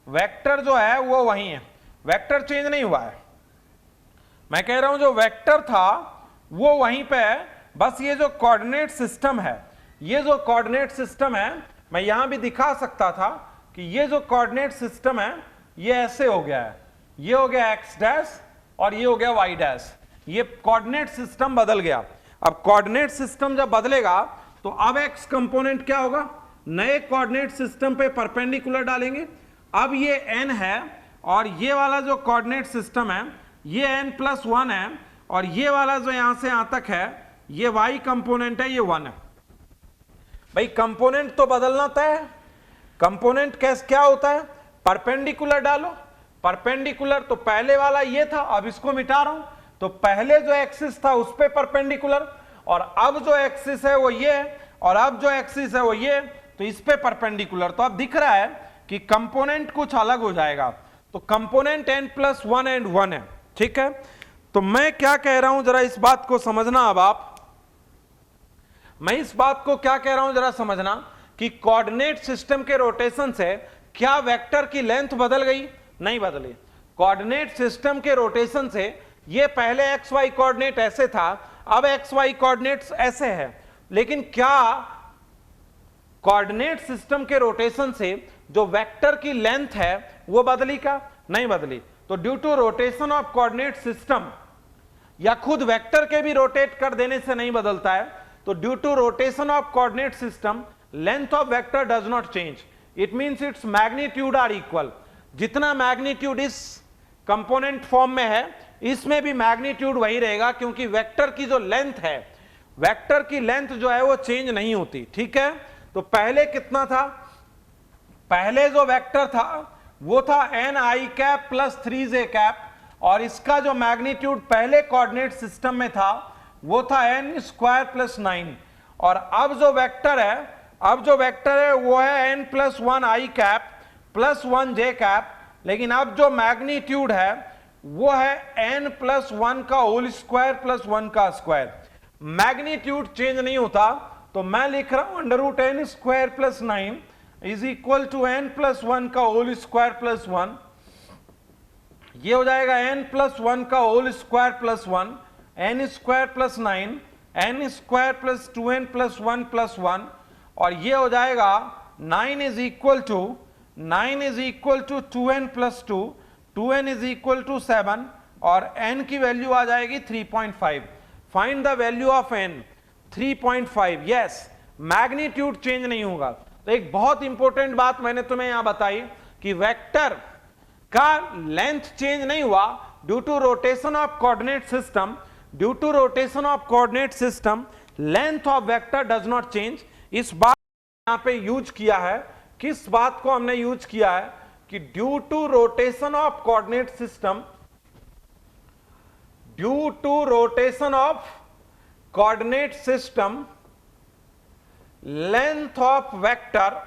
वेक्टर जो है वो वहीं है, वेक्टर चेंज नहीं हुआ है। मैं कह रहा हूं जो वेक्टर था वो वहीं पे है, बस ये जो कोऑर्डिनेट सिस्टम है, ये जो कोऑर्डिनेट सिस्टम है, मैं यहां भी दिखा सकता था कि ये जो कोऑर्डिनेट सिस्टम है ये ऐसे हो गया है, ये हो गया x डैश और ये हो गया y डैश। ये कोऑर्डिनेट सिस्टम बदल गया। अब कोऑर्डिनेट सिस्टम जब बदलेगा तो अब x कंपोनेंट क्या होगा, नए कोऑर्डिनेट सिस्टम पे परपेंडिकुलर डालेंगे। अब ये n है और ये वाला जो कोऑर्डिनेट सिस्टम है ये n+1 है, और ये वाला जो यहां से यहां तक है ये y कंपोनेंट है, ये 1 है। भाई कंपोनेंट तो बदलना तय है। कंपोनेंट कैसे क्या होता है, परपेंडिकुलर डालो। परपेंडिकुलर तो पहले वाला ये था, अब इसको मिटा रहा हूं, तो पहले जो एक्सिस था उस पे परपेंडिकुलर, और अब जो एक्सिस है वो ये है, और अब जो एक्सिस है वो ये, तो इस पे परपेंडिकुलर, तो अब दिख रहा है कि कंपोनेंट कुछ अलग हो जाएगा, तो कंपोनेंट n+1 एंड 1 है, ठीक है। तो मैं क्या कह रहा हूं जरा इस बात को समझना, अब आप, मैं इस बात को क्या कह रहा हूं जरा समझना कि कोऑर्डिनेट सिस्टम के रोटेशन से क्या वेक्टर की लेंथ बदल गई? नहीं बदली। कोऑर्डिनेट सिस्टम के रोटेशन से ये पहले एक्स वाई कोऑर्डिनेट ऐसे था, अब एक्स वाई कोऑर्डिनेट्स ऐसे है, लेकिन क्या कोऑर्डिनेट सिस्टम के रोटेशन से जो वेक्टर की लेंथ है वो बदली का? नहीं बदली। तो due to rotation of coordinate system, या खुद वेक्टर के भी रोटेट कर देने से नहीं बदलता है, तो due to rotation of coordinate system length of vector does not change, it means its magnitude are equal. जितना मैग्नीट्यूड इस कंपोनेंट फॉर्म में है, इसमें भी मैग्नीट्यूड वही रहेगा, क्योंकि वेक्टर की जो लेंथ है, वेक्टर की लेंथ जो है वो चेंज नहीं होती, ठीक है। तो पहले कितना था? पहले जो वेक्टर था वो था ni प्लस 3j, और इसका जो मैग्नीट्यूड पहले कोऑर्डिनेट सिस्टम में था वो था n² प्लस 9, और अब जो वेक्टर है वो है n+1 i प्लस 1 j, लेकिन अब जो मैग्नीट्यूड है वो है n+1 का होल स्क्वायर प्लस 1 का स्क्वायर। मैग्नीट्यूड चेंज नहीं होता, तो मैं लिख रहा हूं √n² plus 9 is equal to n+1 का होल स्क्वायर प्लस 1, ये हो जाएगा n+1 का whole square plus 1, n² plus 9, n² plus 2n plus 1 plus 1, और ये हो जाएगा 9 is equal to 2n plus 2, 2n is equal to 7, और n की वैल्यू आ जाएगी 3.5। Find the value of n, 3.5। यस, मैग्नीट्यूड चेंज नहीं होगा। तो एक बहुत इंपॉर्टेंट बात मैंने तुम्हें यहां बताई कि वेक्टर का लेंथ चेंज नहीं हुआ due to rotation of coordinate system, due to rotation of coordinate system length of vector does not change. इस बात यहां पे यूज किया है, किस बात को हमने यूज किया है कि due to rotation of coordinate system, due to rotation of coordinate system length of vector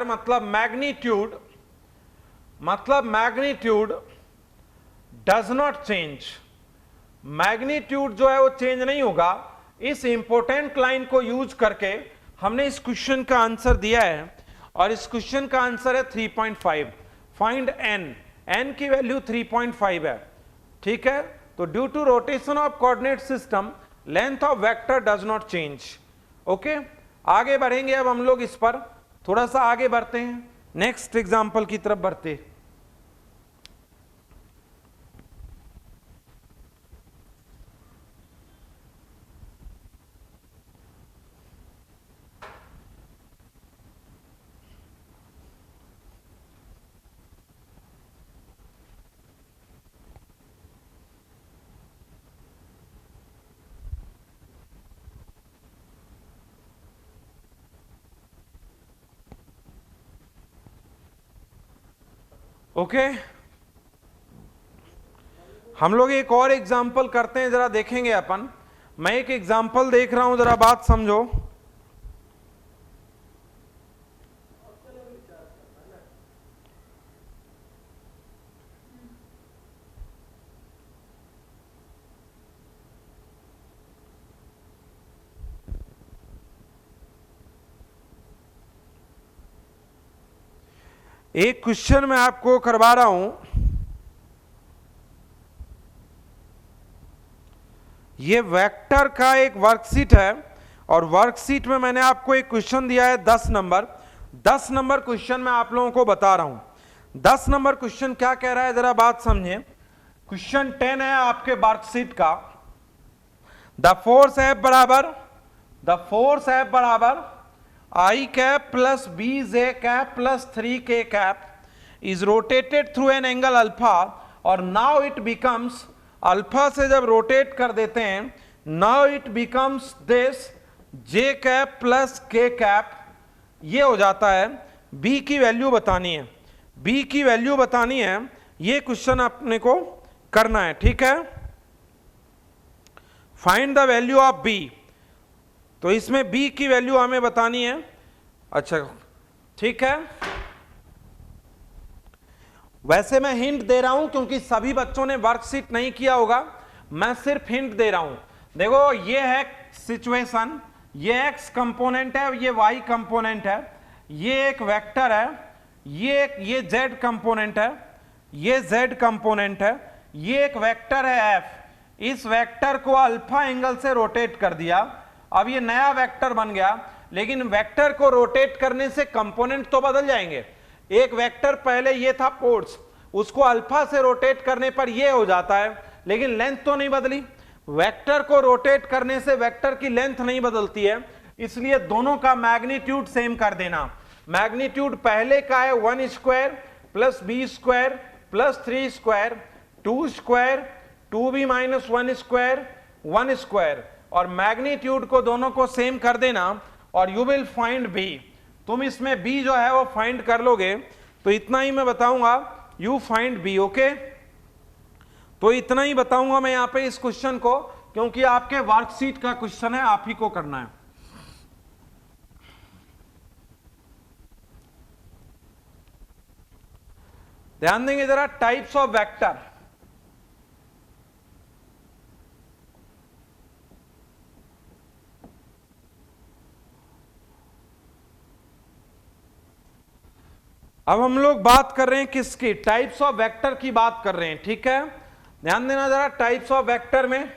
मतलब magnitude does not change. Magnitude जो है वो चेंज नहीं होगा। इस इंपॉर्टेंट लाइन को यूज करके हमने इस क्वेश्चन का आंसर दिया है, और इस क्वेश्चन का आंसर है 3.5। फाइंड n की वैल्यू 3.5 है, ठीक है। तो due to rotation of coordinate system length of vector does not change. Okay, आगे बढ़ेंगे अब हम लोग, इस पर थोड़ा सा आगे बढ़ते हैं, नेक्स्ट एग्जांपल की तरफ बढ़ते हैं। ओके, हम लोग एक और एग्जाम्पल करते हैं, जरा देखेंगे अपन। मैं एक एग्जाम्पल देख रहा हूं, जरा बात समझो। एक क्वेश्चन मैं आपको करवा रहा हूं, ये वेक्टर का एक वर्कशीट है, और वर्कशीट में मैंने आपको एक क्वेश्चन दिया है 10 नंबर। 10 नंबर क्वेश्चन मैं आप लोगों को बता रहा हूं। 10 नंबर क्वेश्चन क्या कह रहा है, जरा बात समझिए। क्वेश्चन 10 है आपके वर्कशीट का। द फोर्स F बराबर I cap plus BJ cap plus 3K cap is rotated through an angle alpha, और नाउ इट बिकम्स, अल्फा से जब रोटेट कर देते हैं, now it becomes this J cap plus K cap, ये हो जाता है। B की वैल्यू बतानी है, B की वैल्यू बतानी है, ये क्वेश्चन अपने को करना है, ठीक है। Find the value of B। तो इसमें b की वैल्यू हमें बतानी है। अच्छा ठीक है, वैसे मैं हिंट दे रहा हूं क्योंकि सभी बच्चों ने वर्कशीट नहीं किया होगा, मैं सिर्फ हिंट दे रहा हूं। देखो ये है सिचुएशन, ये x कंपोनेंट है, ये y कंपोनेंट है, ये एक वेक्टर है, ये z कंपोनेंट है, ये z कंपोनेंट है, ये एक वेक्टर है f। इस वेक्टर को अल्फा एंगल से रोटेट कर दिया, अब ये नया वेक्टर बन गया, लेकिन वेक्टर को रोटेट करने से कंपोनेंट तो बदल जाएंगे। एक वेक्टर पहले ये था पोर्ट्स, उसको अल्फा से रोटेट करने पर ये हो जाता है, लेकिन लेंथ तो नहीं बदली। वेक्टर को रोटेट करने से वेक्टर की लेंथ नहीं बदलती है, इसलिए दोनों का मैग्नीट्यूड सेम कर देना। मैग्नीट्यूड पहले का है 1 square plus B square plus 3 square 2 square 2b minus 1 square 1 square, और मैग्नीट्यूड को दोनों को सेम कर देना और यू विल फाइंड b। तुम इसमें b जो है वो फाइंड कर लोगे, तो इतना ही मैं बताऊंगा, यू फाइंड b। ओके, तो इतना ही बताऊंगा मैं यहां पे इस क्वेश्चन को, क्योंकि आपके वर्कशीट का क्वेश्चन है, आप ही को करना है। ध्यान देंगे जरा, टाइप्स ऑफ वेक्टर। अब हम लोग बात कर रहे हैं किसकी, टाइप्स ऑफ वेक्टर की बात कर रहे हैं, ठीक है। ध्यान देना जरा, टाइप्स ऑफ वेक्टर में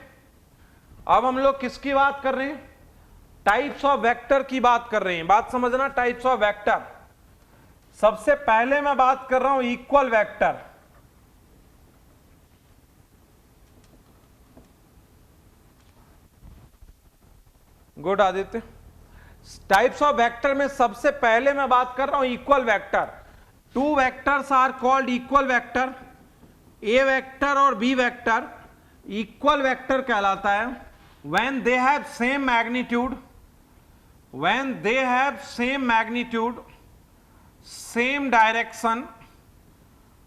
अब हम लोग किसकी बात कर रहे हैं, टाइप्स ऑफ वेक्टर की बात कर रहे हैं। बात समझना, टाइप्स ऑफ वेक्टर। सबसे पहले मैं बात कर रहा हूं equal vector. Good Aditya. Types of vector में सबसे पहले मैं बात कर रहा हूं equal vector. Two vectors are called equal vector, A vector और बी वेक्टर इक्वल वेक्टर कहलाता है when they have same magnitude, when they have same magnitude, same direction,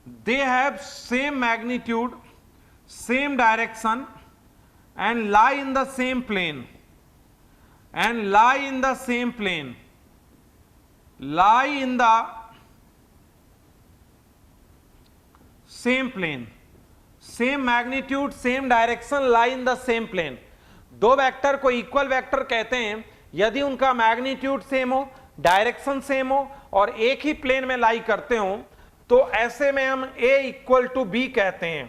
they have same magnitude, same direction and lie in the same plane, and lie in the same plane, lie in the same plane, same magnitude, same direction, lie in the same plane। दो vector को equal vector कहते हैं यदि उनका magnitude same हो, direction same हो और एक ही प्लेन में लाई करते हो, तो ऐसे में हम a इक्वल टू बी कहते हैं।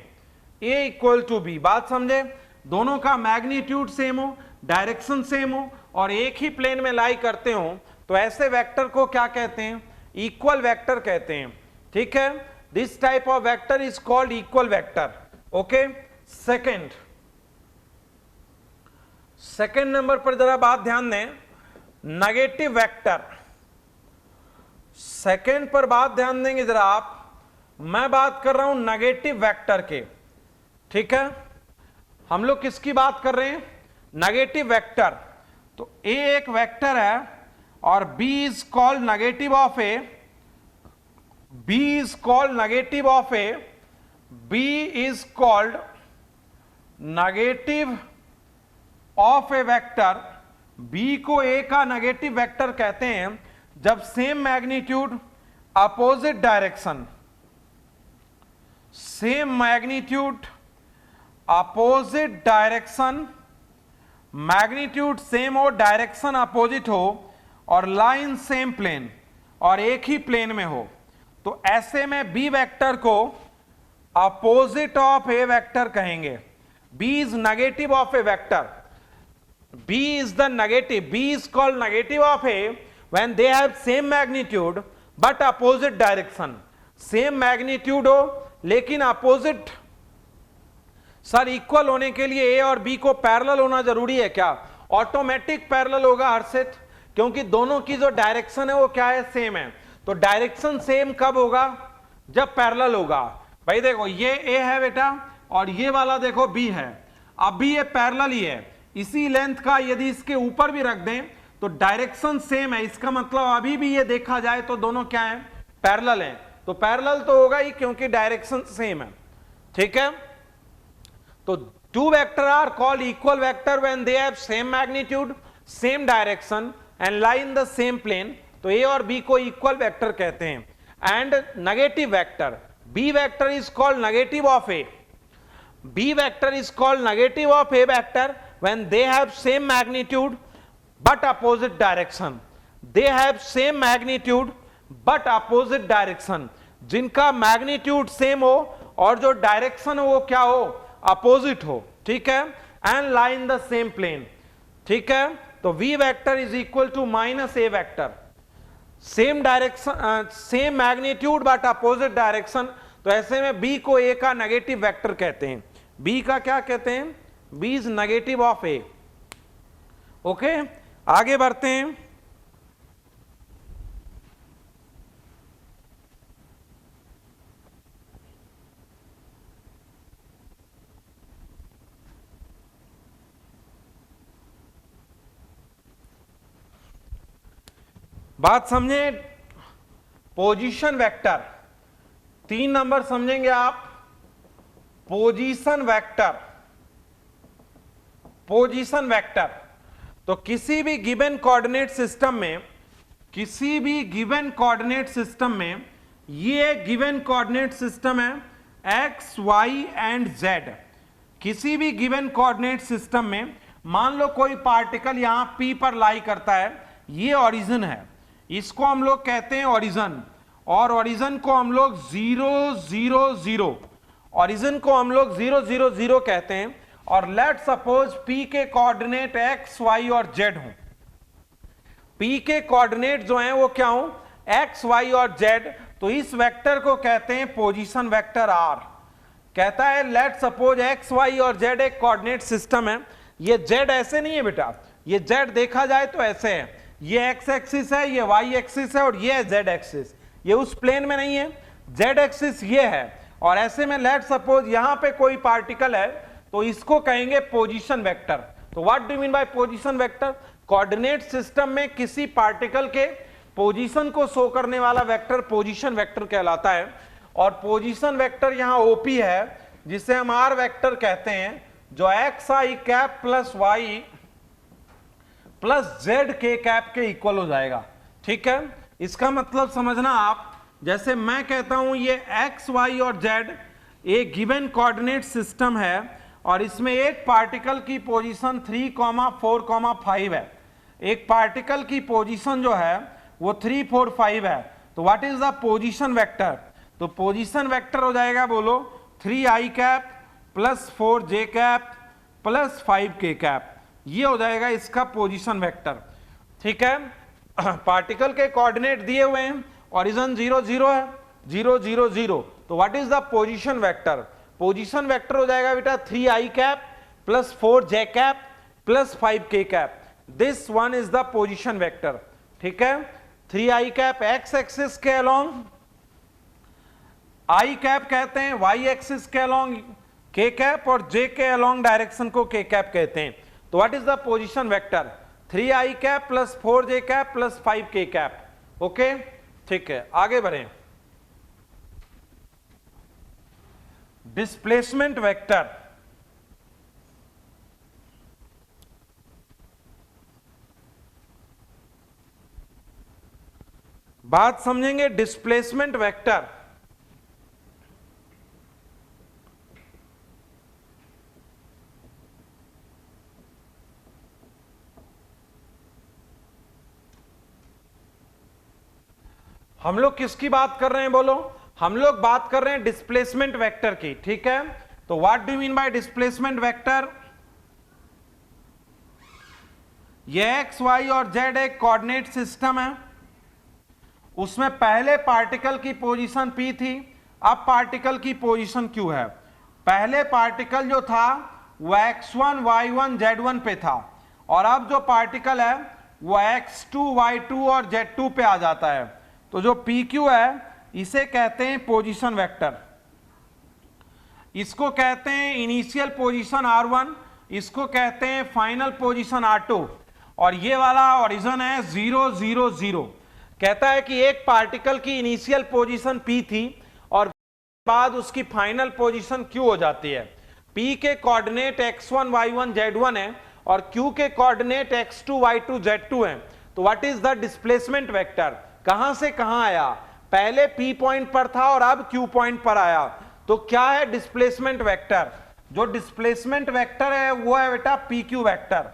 a इक्वल टू बी, बात समझे, दोनों का मैग्नीट्यूड सेम हो, डायरेक्शन सेम हो और एक ही प्लेन में लाई करते हो, तो ऐसे वेक्टर को क्या कहते हैं, इक्वल वेक्टर कहते हैं, ठीक है। This type of vector is called equal vector. Okay, second number पर जरा बात ध्यान दें, नेगेटिव वेक्टर। सेकेंड पर बात ध्यान देंगे जरा आप, मैं बात कर रहा हूं नेगेटिव वेक्टर के, ठीक है। हम लोग किसकी बात कर रहे हैं, नेगेटिव वेक्टर। तो ए एक वेक्टर है और B is called negative of A, B is called negative of A, B is called negative of A vector. B को ए का नेगेटिव वेक्टर कहते हैं जब same magnitude opposite direction, same magnitude opposite direction, magnitude same हो, direction opposite हो और line same plane और एक ही प्लेन में हो, तो ऐसे में बी वेक्टर को अपोजिट ऑफ ए वेक्टर कहेंगे। B is negative of A vector, B is the negative, B is called negative of A when they have same magnitude but opposite direction। same magnitude हो लेकिन opposite, sir equal होने के लिए A और B को parallel होना जरूरी है क्या, ऑटोमेटिक पैरेलल होगा हर्षित, क्योंकि दोनों की जो डायरेक्शन है वो क्या है, सेम है। तो डायरेक्शन सेम कब होगा, जब पैरेलल होगा। भाई देखो ये A है बेटा और ये वाला देखो B है, अब भी ये पैरेलल ही है, इसी लेंथ का यदि इसके ऊपर भी रख दें तो डायरेक्शन सेम है, इसका मतलब अभी भी ये देखा जाए तो दोनों क्या है, पैरेलल हैं। तो पैरेलल तो होगा ही क्योंकि डायरेक्शन सेम है, ठीक है। तो two vector are called equal vector when they have same magnitude, same direction and lie in the same plane, तो ए और बी को इक्वल वेक्टर कहते हैं. And negative vector, B vector is called negative of A. B vector is called negative of A vector when they have same magnitude but opposite direction. They have same magnitude but opposite direction. जिनका magnitude same हो और जो direction हो वो क्या हो, opposite हो. ठीक है, and lie in the same plane. ठीक है, तो V vector is equal to minus A vector. Same direction, same magnitude but opposite direction, तो ऐसे में B को A का नेगेटिव वेक्टर कहते हैं. B का क्या कहते हैं, B is negative of A. Okay, आगे बढ़ते हैं. बात समझे, पोजीशन वेक्टर. 3 नंबर समझेंगे आप. पोजीशन वेक्टर, पोजीशन वेक्टर, तो किसी भी गिवन कोऑर्डिनेट सिस्टम में, किसी भी गिवन कोऑर्डिनेट सिस्टम में, ये गिवन कोऑर्डिनेट सिस्टम है एक्स वाई एंड जेड. किसी भी गिवन कोऑर्डिनेट सिस्टम में मान लो कोई पार्टिकल यहां P पर लाई करता है, ये ओरिजिन है, इसको हम लोग कहते हैं ओरिजिन, और ओरिजिन को हम लोग 0 0 0, ओरिजिन को हम लोग 0 0 0 कहते हैं. और लेट सपोज P के कोऑर्डिनेट x y और z हों. P के कोऑर्डिनेट जो हैं वो क्या हों, x y और z, तो इस वेक्टर को कहते हैं पोजीशन वेक्टर R. कहता है लेट सपोज x y और z एक कोऑर्डिनेट सिस्टम है. ये z ऐसे नहीं है बेटा, ये z देखा जाए तो ऐसे है, ये x एक्सिस है, ये y एक्सिस है और ये है z एक्सिस. ये उस प्लेन में नहीं है, z एक्सिस ये है. और ऐसे में लेट सपोज यहां पे कोई पार्टिकल है, तो इसको कहेंगे पोजीशन वेक्टर. तो what do mean bye position vector, coordinate system में किसी पार्टिकल के पोजीशन को शो करने वाला वेक्टर पोजीशन वेक्टर कहलाता है. और पोजीशन वेक्टर यहां ओपी है, जिसे हम आर वेक्टर कहते हैं, जो x i cap plus y plus z k cap के इक्वल हो जाएगा. ठीक है, इसका मतलब समझना आप, जैसे मैं कहता हूं ये x, y और z एक गिवन कोऑर्डिनेट सिस्टम है और इसमें एक पार्टिकल की पोजीशन 3, 4, 5 है. एक पार्टिकल की पोजीशन जो है वो 3, 4, 5 है. तो what is the position vector, तो पोजीशन वेक्टर हो जाएगा, बोलो 3i cap plus 4j cap plus 5k cap. ये हो जाएगा इसका पोजीशन वेक्टर. ठीक है, पार्टिकल के कोऑर्डिनेट दिए हुए हैं, ओरिजिन 0 0 है, 0 0 0, तो what is the position vector, position vector हो जाएगा बेटा 3i cap plus 4j cap plus 5k cap. This one is the position vector. ठीक है, 3i कैप x एक्सिस के अलोंग, i कैप कहते हैं y एक्सिस के अलोंग k कैप, और j के अलोंग डायरेक्शन को k कैप कहते हैं. तो what is the position vector, 3i cap plus 4j cap plus 5k cap. Okay, ठीक है, आगे बढ़ें. डिस्प्लेसमेंट वेक्टर, बात समझेंगे. डिस्प्लेसमेंट वेक्टर हम लोग किसकी बात कर रहे हैं, बोलो. हम लोग बात कर रहे हैं डिस्प्लेसमेंट वेक्टर की. ठीक है, तो what do mean by displacement vector, ये एक्स वाई और जेड एक कोऑर्डिनेट सिस्टम है, उसमें पहले पार्टिकल की पोजीशन P थी, अब पार्टिकल की पोजीशन Q है. पहले पार्टिकल जो था वो x1 y1 z1 पे था, और अब जो पार्टिकल है वो x2 y2 और z2 पे आ जाता है. तो जो PQ है इसे कहते हैं पोजीशन वेक्टर. इसको कहते हैं इनिशियल पोजीशन R1, इसको कहते हैं फाइनल पोजीशन R2, और ये वाला ओरिजिन है 0 0 0. कहता है कि एक पार्टिकल की इनिशियल पोजीशन P थी और बाद उसकी फाइनल पोजीशन Q हो जाती है. P के कोऑर्डिनेट x1 y1 z1 है और q के कोऑर्डिनेट x2 y2 z2 हैं, तो what is the displacement vector, कहां से कहां आया, पहले p पॉइंट पर था और अब q पॉइंट पर आया, तो क्या है डिस्प्लेसमेंट वेक्टर, जो डिस्प्लेसमेंट वेक्टर है वो है बेटा pq vector.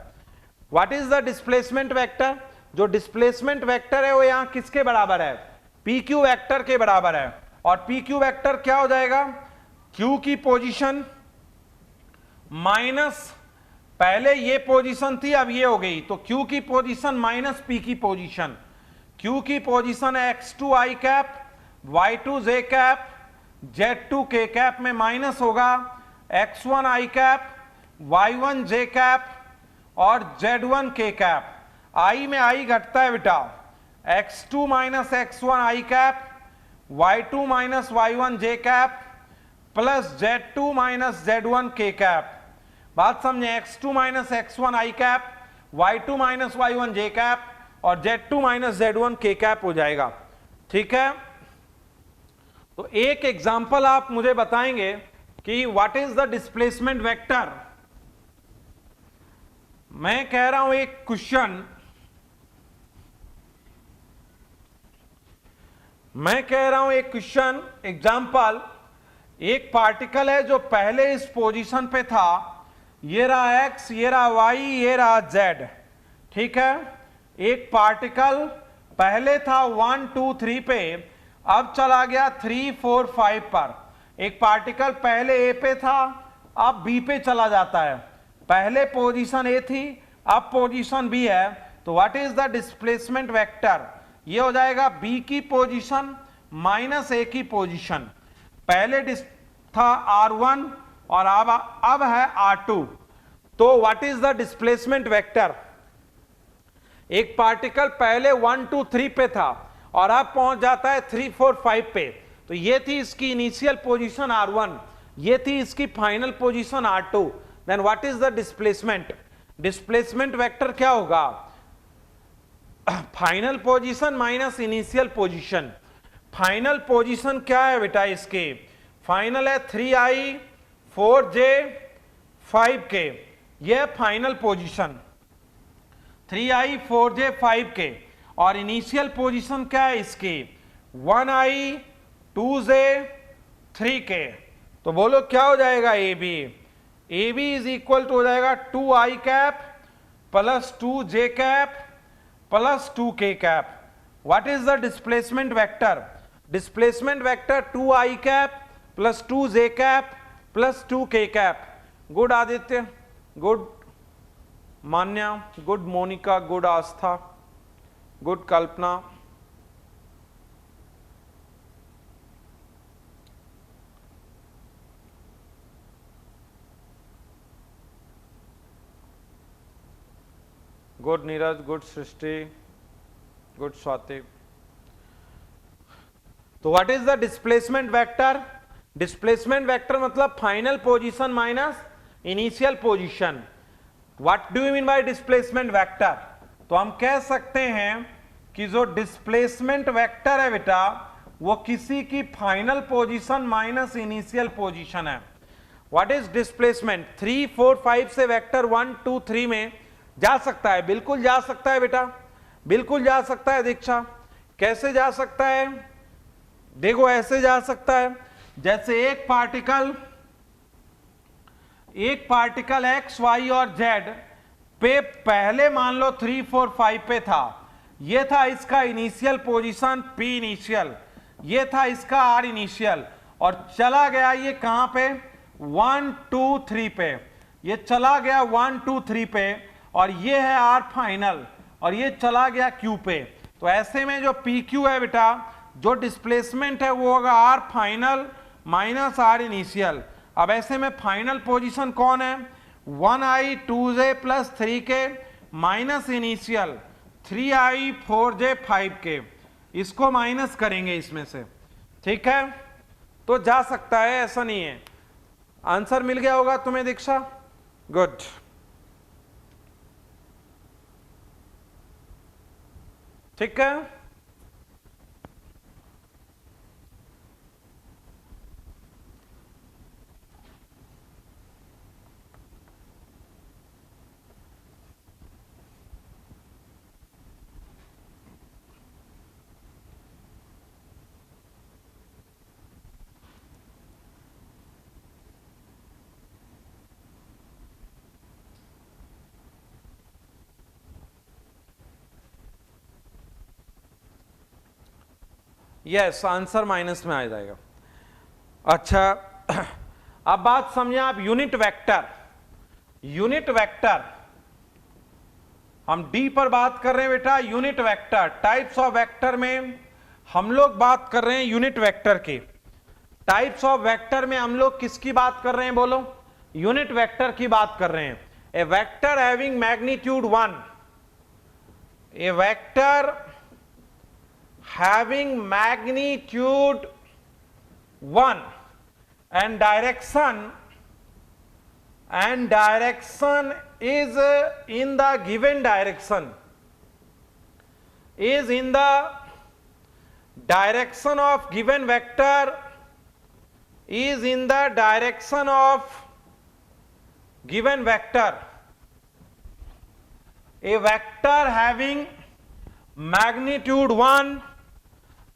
What is the displacement vector, जो डिस्प्लेसमेंट वेक्टर है वो यहां किसके बराबर है, pq वेक्टर के बराबर है, और pq वेक्टर क्या हो जाएगा, q की पोजीशन माइनस, पहले ये पोजीशन थी अब ये हो गई, तो q की पोजीशन माइनस p की पोजीशन, q की पोजीशन है x2 i cap, y2 j cap, z2 k cap में माइनस होगा x1 i cap, y1 j cap और z1 k कैप, i में i घटता है बेटा, x2 minus x1 i cap, y2 minus y1 j cap plus z2 minus z1 k cap. बात समझे, x2 minus x1 i cap, y2 minus y1 j cap और z2 minus z1 k cap हो जाएगा। ठीक है, तो एक example आप मुझे बताएंगे कि what is the displacement vector. मैं कह रहा हूं एक क्वेश्चन, एग्जांपल, एक पार्टिकल है जो पहले इस पोजीशन पे था, ये रहा x, ये रहा y, ये रहा z। ठीक है, एक पार्टिकल पहले था 1 2 3 पे, अब चला गया 3 4 5 पर। एक पार्टिकल पहले a पे था अब b पे चला जाता है, पहले पोजीशन a थी अब पोजीशन b है, तो what is the displacement vector, ये हो जाएगा b की पोजीशन माइनस a की पोजीशन, पहले था r1 और अब है r2, तो what is the displacement vector. एक पार्टिकल पहले 1 2 3 पे था और अब पहुंच जाता है 3 4 5 पे, तो ये थी इसकी इनिशियल पोजीशन r1, ये थी इसकी final position r2, then what is the displacement, displacement vector क्या होगा, final position minus initial position. Final position क्या है बेटा, इसके फाइनल है 3i 4j 5k, यह final position 3i 4j 5k, और इनिशियल पोजीशन क्या है इसकी 1i 2j 3k, तो बोलो क्या हो जाएगा ab इज इक्वल टू हो जाएगा 2i cap plus 2j cap plus 2k cap. What is the displacement vector, displacement vector 2i cap plus 2j cap plus 2k cap. Good Aditya, good Manya, good Monika, good Aastha, good Kalpana. Good Neeraj, good Srishti, good Swati. तो what is the displacement vector, displacement vector मतलब final position minus initial position. What do you mean by displacement vector, तो हम कह सकते हैं कि जो displacement vector है बेटा वो किसी की final position minus initial position है। व्हाट इज डिस्प्लेसमेंट, 3 4 5 से वेक्टर 1 2 3 में जा सकता है, बिल्कुल जा सकता है बेटा, बिल्कुल जा सकता है। दीक्षा कैसे जा सकता है, देखो ऐसे जा सकता है, जैसे एक पार्टिकल x y और z पे पहले मान लो 3 4 5 पे था, ये था इसका इनिशियल पोजीशन p इनिशियल, ये था इसका r इनिशियल, और चला गया ये कहां पे 1 2 3 पे, ये चला गया 1 2 3 पे, और ये है r फाइनल, और ये चला गया q पे। तो ऐसे में जो pq है बेटा, जो डिस्प्लेसमेंट है वो होगा r final minus r initial. अब ऐसे में फाइनल पोजीशन कौन है, 1i 2j plus 3k minus initial 3i 4j 5k, इसको माइनस करेंगे इसमें से। ठीक है, तो जा सकता है, ऐसा नहीं है। आंसर मिल गया होगा तुम्हें दीक्षा, गुड। ठीक है, यस, आंसर माइनस में आ जाएगा। अच्छा, अब बात समझिए आप, यूनिट वेक्टर। यूनिट वेक्टर, हम डी पर बात कर रहे हैं बेटा, unit vector. Types of vector में हम लोग बात कर रहे हैं यूनिट वेक्टर की। टाइप्स ऑफ वेक्टर में हम लोग किसकी बात कर रहे हैं बोलो? यूनिट वेक्टर की बात कर रहे हैं। ए vector having magnitude 1, a vector having magnitude 1 and direction is in the given direction, is in the direction of given vector, is in the direction of given vector. A vector having magnitude 1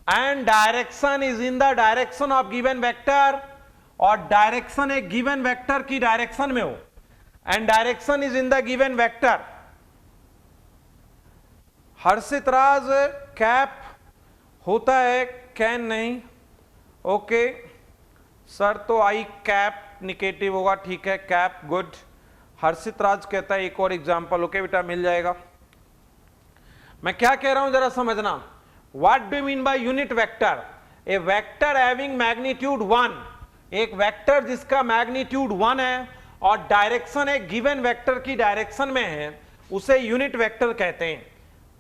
and direction is in the direction of given vector, और direction एक given vector की direction में हो, and direction is in the given vector. Harshit Raj, cap होता है, can नहीं। Okay sir, तो आई cap negative होगा, ठीक है, कैप गुड। हर्षित राज कहता है एक और एग्जांपल। ओके बेटा, मिल जाएगा। मैं क्या कह रहा हूं जरा समझना। What do mean by unit vector? A vector having magnitude 1, एक वेक्टर जिसका मैग्नीट्यूड 1 है और डायरेक्शन एक गिवन वेक्टर की डायरेक्शन में है, उसे यूनिट वेक्टर कहते हैं।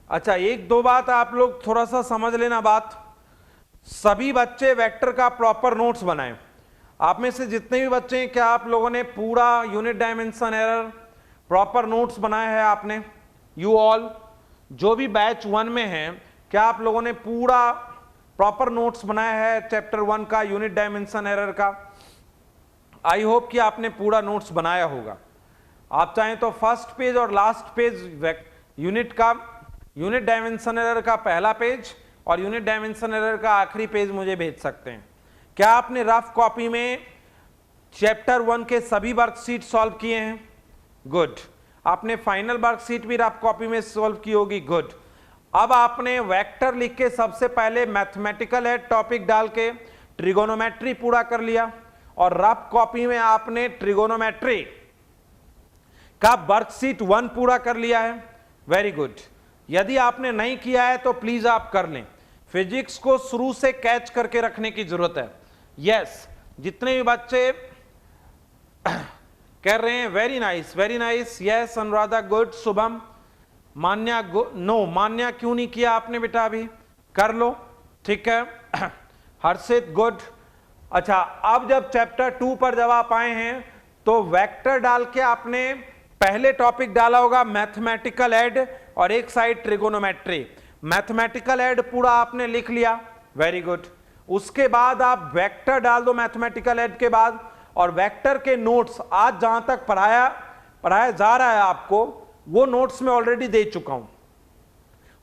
अच्छा, एक दो बात आप लोग थोड़ा सा समझ लेना बात। सभी बच्चे वेक्टर का प्रॉपर नोट्स बनाएं। आप में से जितने भी बच्चे हैं, क्या आप लोगों ने पूरा unit dimension error proper notes बनाया है आपने? यू ऑल, जो भी बैच 1 में है, क्या आप लोगों ने पूरा प्रॉपर नोट्स बनाया है चैप्टर 1 का, यूनिट डायमेंशन एरर का? आई होप कि आपने पूरा नोट्स बनाया होगा। आप चाहें तो फर्स्ट पेज और लास्ट पेज यूनिट का, यूनिट डायमेंशन एरर का पहला पेज और यूनिट डायमेंशन एरर का आखिरी पेज मुझे भेज सकते हैं। क्या आपने रफ कॉपी में चैप्टर 1 के सभी वर्कशीट सॉल्व किए हैं? गुड। आपने फाइनल वर्कशीट भी रफ कॉपी में सॉल्व की होगी? गुड। अब आपने वेक्टर लिख के सबसे पहले मैथमेटिकल है टॉपिक डाल के ट्रिगोनोमेट्री पूरा कर लिया, और रफ कॉपी में आपने ट्रिगोनोमेट्री का वर्कशीट 1 पूरा कर लिया है। Very good. यदि आपने नहीं किया है तो प्लीज आप कर लें। फिजिक्स को शुरू से कैच करके रखने की जरूरत है। यस, जितने भी बच्चे कह रहे हैं very nice, very nice. Yes Anuradha good. Shubham, Manya no, Manya क्यों नहीं किया आपने बेटा? अभी कर लो, ठीक है। हर्षित गुड। अच्छा, अब जब चैप्टर 2 पर जब आप आए हैं तो वेक्टर डाल के आपने पहले टॉपिक डाला होगा मैथमेटिकल एड और एक साइड ट्रिगोनोमेट्री। मैथमेटिकल एड पूरा आपने लिख लिया, वेरी गुड। उसके बाद आप वेक्टर डाल दो मैथमेटिकल एड के बाद, और वेक्टर के नोट्स आज जहां तक पढ़ाया जा रहा है आपको, वो नोट्स में ऑलरेडी दे चुका हूं,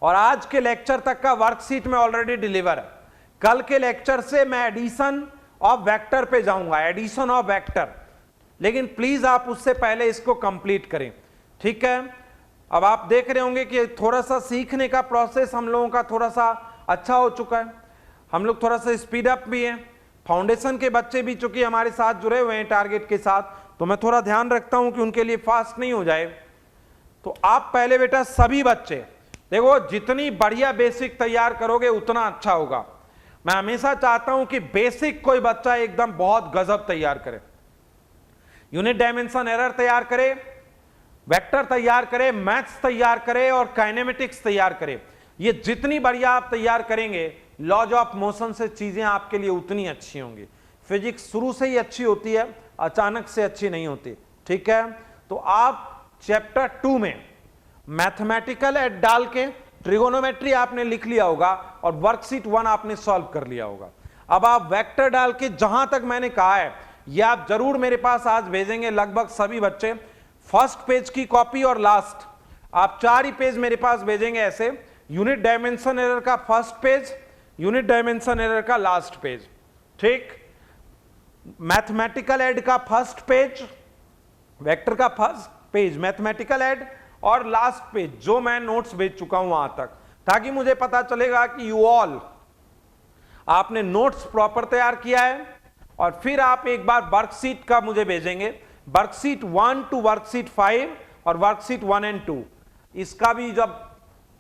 और आज के लेक्चर तक का वर्कशीट में ऑलरेडी डिलीवर है। कल के लेक्चर से मैं एडिशन ऑफ वेक्टर पे जाऊंगा, एडिशन ऑफ वेक्टर, लेकिन प्लीज आप उससे पहले इसको कंप्लीट करें, ठीक है। अब आप देख रहे होंगे कि थोड़ा सा सीखने का प्रोसेस हम लोगों का थोड़ा सा अच्छा हो चुका है, हम लोग थोड़ा सा स्पीड अप भी हैं। फाउंडेशन के बच्चे भी चूंकि हमारे साथ जुड़े हुए हैं टारगेट के साथ, तो मैं थोड़ा ध्यान रखता हूं कि उनके लिए फास्ट नहीं हो जाए। तो आप पहले बेटा सभी बच्चे देखो, जितनी बढ़िया बेसिक तैयार करोगे उतना अच्छा होगा। मैं हमेशा चाहता हूं कि बेसिक कोई बच्चा एकदम बहुत गजब तैयार करे, यूनिट डायमेंशन एरर तैयार करे, वेक्टर तैयार करे, मैथ्स तैयार करे और काइनेमेटिक्स तैयार करे। ये जितनी बढ़िया आप तैयार करेंगे, लॉज ऑफ मोशन से चीजें आपके लिए उतनी अच्छी होंगी। फिजिक्स शुरू से ही अच्छी होती है, अचानक से अच्छी नहीं होती, ठीक है। तो आप चैप्टर 2 में मैथमेटिकल एड डाल के ट्रिगोनोमेट्री आपने लिख लिया होगा और वर्कशीट 1 आपने सॉल्व कर लिया होगा। अब आप वेक्टर डाल के जहां तक मैंने कहा है ये आप जरूर मेरे पास आज भेजेंगे, लगभग सभी बच्चे। फर्स्ट पेज की कॉपी और लास्ट आप 4 ही पेज मेरे पास भेजेंगे ऐसे, यूनिट डायमेंशन एरर का first page, unit dimension error का लास्ट पेज, ठीक। मैथमेटिकल एड का फर्स्ट पेज, वेक्टर का फर्स्ट पेज, मैथमेटिकल एड और लास्ट पेज जो मैं नोट्स भेज चुका हूं वहां तक, ताकि मुझे पता चलेगा कि यू ऑल आपने नोट्स प्रॉपर तैयार किया है और फिर आप एक बार वर्कशीट का मुझे भेजेंगे, वर्कशीट 1 टू वर्कशीट 5 और वर्कशीट 1 एंड 2। इसका भी जब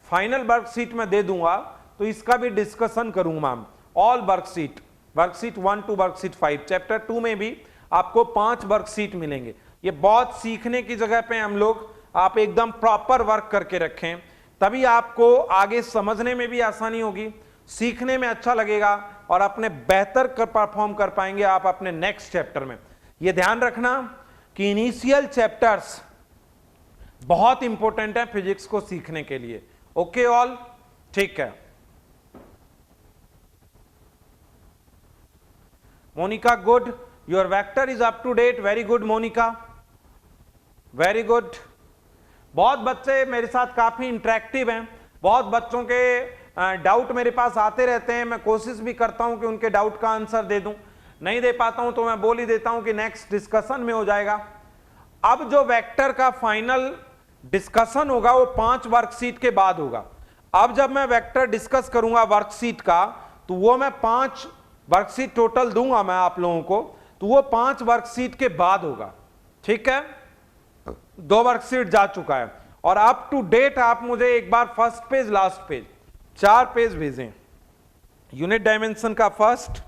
फाइनल वर्कशीट में दे दूंगा तो इसका भी डिस्कशन करूंगा। All worksheet, worksheet 1 to worksheet 5, chapter 2 में भी आपको 5 वर्कशीट मिलेंगे। ये बहुत सीखने की जगह पे हम लोग, आप एकदम प्रॉपर वर्क करके रखें, तभी आपको आगे समझने में भी आसानी होगी, सीखने में अच्छा लगेगा और अपने बेहतर परफॉर्म कर पाएंगे आप अपने नेक्स्ट चैप्टर में। ये ध्यान रखना कि इनिशियल चैप्टर्स बहुत इंपॉर्टेंट है फिजिक्स को सीखने के लिए। ओके ऑल, ठीक है। Monica, good, your vector is up to date, very good Monica, very good. बहुत बच्चे मेरे साथ काफी इंटरेक्टिव हैं, बहुत बच्चों के डाउट मेरे पास आते रहते हैं, मैं कोशिश भी करता हूं कि उनके डाउट का आंसर दे दूं, नहीं दे पाता हूं तो मैं बोल ही देता हूं कि नेक्स्ट डिस्कशन में हो जाएगा। अब जो वेक्टर का फाइनल डिस्कशन होगा वो 5 वर्कशीट के बाद होगा। अब जब मैं वेक्टर डिस्कस करूंगा वर्कशीट का, तो वो मैं 5 वर्कशीट टोटल दूंगा मैं आप लोगों को, तो वो 5 वर्कशीट के बाद होगा, ठीक है। 2 वर्कशीट जा चुका है और अप टू डेट आप मुझे एक बार first page last page 4 page भेजें, यूनिट डायमेंशन का फर्स्ट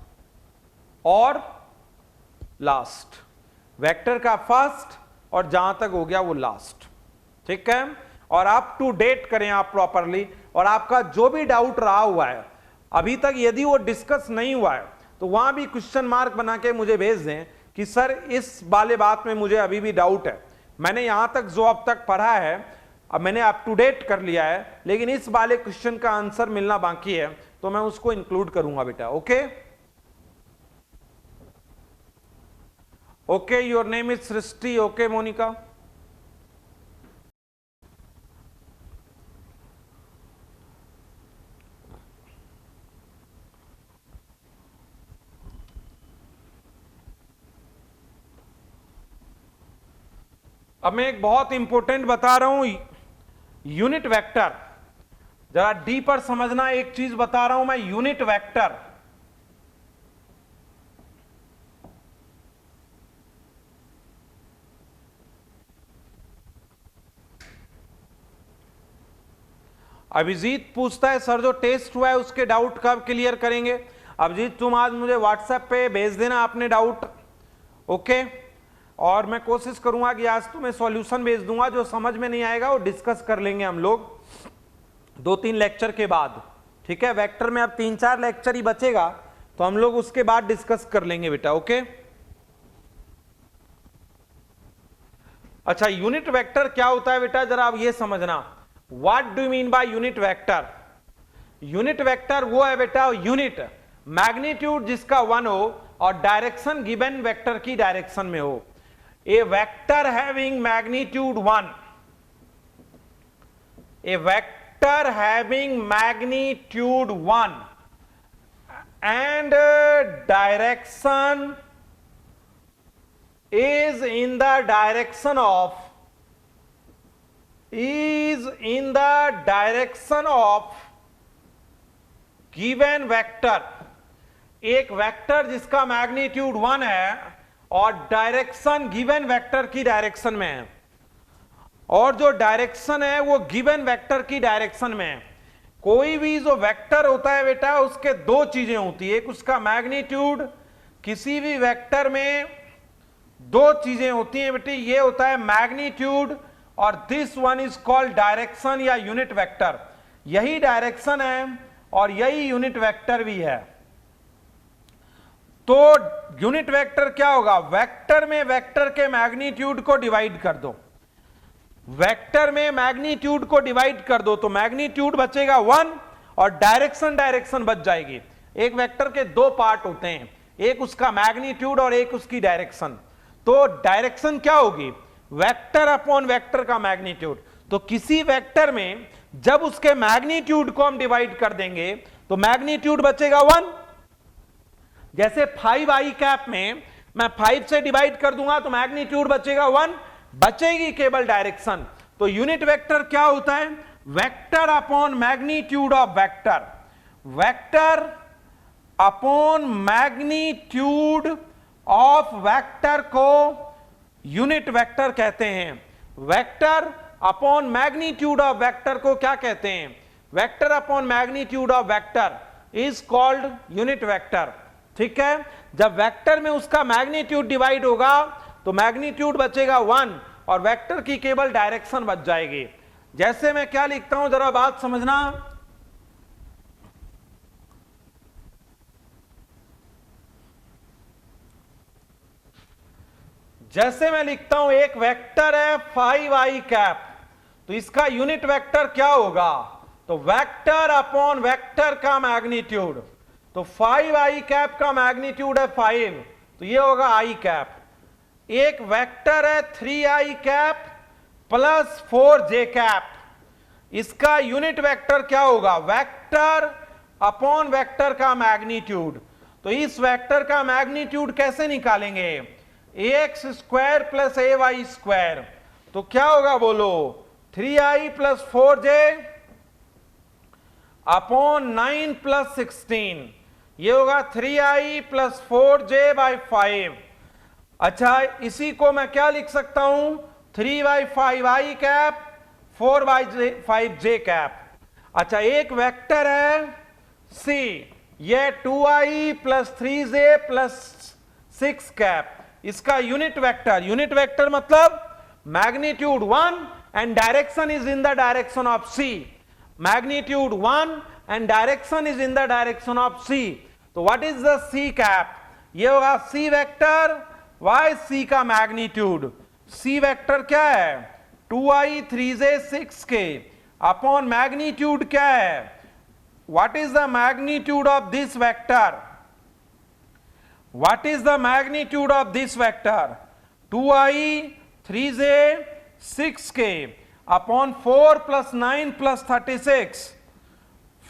और लास्ट, वेक्टर का फर्स्ट और जहां तक हो गया वो लास्ट, ठीक है। और अप टू डेट करें आप प्रॉपरली, और आपका जो भी डाउट रहा हुआ है अभी तक, यदि वो डिस्कस नहीं हुआ है तो वहां भी क्वेश्चन मार्क बना के मुझे भेज दें कि सर इस वाले बात में मुझे अभी भी डाउट है, मैंने यहां तक जो अब तक पढ़ा है अब मैंने अप टू डेट कर लिया है, लेकिन इस वाले क्वेश्चन का आंसर मिलना बाकी है, तो मैं उसको इंक्लूड करूंगा बेटा। Okay okay, your name is Srishti, okay Monica. अब मैं एक बहुत इंपॉर्टेंट बता रहा हूं, यूनिट वेक्टर, जरा डीपर समझना, एक चीज बता रहा हूं मैं, यूनिट वेक्टर अभिजीत पूछता है सर जो टेस्ट हुआ है उसके डाउट कब क्लियर करेंगे। अभिजीत तुम आज मुझे व्हाट्सएप पे भेज देना अपने डाउट, ओके, और मैं कोशिश करूंगा कि आज तुम्हें सॉल्यूशन भेज दूंगा, जो समझ में नहीं आएगा वो डिस्कस कर लेंगे हम लोग 2-3 लेक्चर के बाद, ठीक है। वेक्टर में अब 3-4 लेक्चर ही बचेगा तो हम लोग उसके बाद डिस्कस कर लेंगे बेटा, ओके। अच्छा, यूनिट वेक्टर क्या होता है बेटा, जरा आप ये समझना, what do you mean by unit vector. Unit vector वो है बेटा, यूनिट मैग्नीट्यूड जिसका 1 हो और डायरेक्शन गिवन वेक्टर की डायरेक्शन में हो। A vector having magnitude 1, a vector having magnitude 1 and direction is in the direction of given vector। एक वेक्टर जिसका मैग्नीट्यूड 1 है और डायरेक्शन गिवन वेक्टर की डायरेक्शन में है, और जो डायरेक्शन है वो गिवन वेक्टर की डायरेक्शन में है। कोई भी जो वेक्टर होता है बेटा उसके 2 चीजें होती है, एक उसका मैग्नीट्यूड, किसी भी वेक्टर में 2 चीजें होती हैं बेटे, ये होता है मैग्नीट्यूड और this one is called direction या यूनिट वेक्टर। यही डायरेक्शन है और यही यूनिट वेक्टर भी है। तो यूनिट वेक्टर क्या होगा, वेक्टर में वेक्टर के मैग्नीट्यूड को डिवाइड कर दो, वेक्टर में मैग्नीट्यूड को डिवाइड कर दो तो मैग्नीट्यूड बचेगा 1 और डायरेक्शन बच जाएगी। एक वेक्टर के 2 पार्ट होते हैं, एक उसका मैग्नीट्यूड और एक उसकी डायरेक्शन। तो डायरेक्शन क्या होगी, वेक्टर अपॉन वेक्टर का मैग्नीट्यूड। तो किसी वेक्टर में जब उसके मैग्नीट्यूड को हम डिवाइड कर देंगे तो मैग्नीट्यूड बचेगा 1। जैसे 5i कैप में मैं 5 से डिवाइड कर दूंगा तो मैग्नीट्यूड बचेगा 1, बचेगी केवल डायरेक्शन। तो यूनिट वेक्टर क्या होता है, vector upon magnitude of vector. Vector upon magnitude of vector को यूनिट वेक्टर कहते हैं। Vector upon magnitude of vector को क्या कहते हैं? Vector upon magnitude of vector is called unit vector. ठीक है, जब वेक्टर में उसका मैग्नीट्यूड डिवाइड होगा तो मैग्नीट्यूड बचेगा 1 और वेक्टर की केवल डायरेक्शन बच जाएगी। जैसे मैं क्या लिखता हूं जरा बात समझना। जैसे मैं लिखता हूं एक वेक्टर है 5i कैप, तो इसका यूनिट वेक्टर क्या होगा? तो वेक्टर अपॉन वेक्टर का मैग्नीट्यूड। तो 5i कैप का मैग्नीट्यूड है 5, तो ये होगा i कैप। एक वेक्टर है 3i cap plus 4j cap, इसका यूनिट वेक्टर क्या होगा? वेक्टर अपॉन वेक्टर का मैग्नीट्यूड। तो इस वेक्टर का मैग्नीट्यूड कैसे निकालेंगे? ax square plus ay square. तो क्या होगा बोलो? 3i plus 4j upon 9 plus 16, ये होगा 3i प्लस 4j बाई 5। अच्छा, इसी को मैं क्या लिख सकता हूं? 3/5i cap 4/5j cap. अच्छा, एक वेक्टर है c, ये 2i plus 3j plus 6 cap, इसका यूनिट वेक्टर मतलब magnitude 1 and direction is in the direction of c। Magnitude 1 and direction is in the direction of c। तो what is the c cap? ये होगा c vector y c का magnitude. c vector क्या है? 2i 3j 6k upon magnitude क्या है? What is the magnitude of this vector? What is the magnitude of this vector? 2i 3j 6k upon 4 plus 9 plus 36,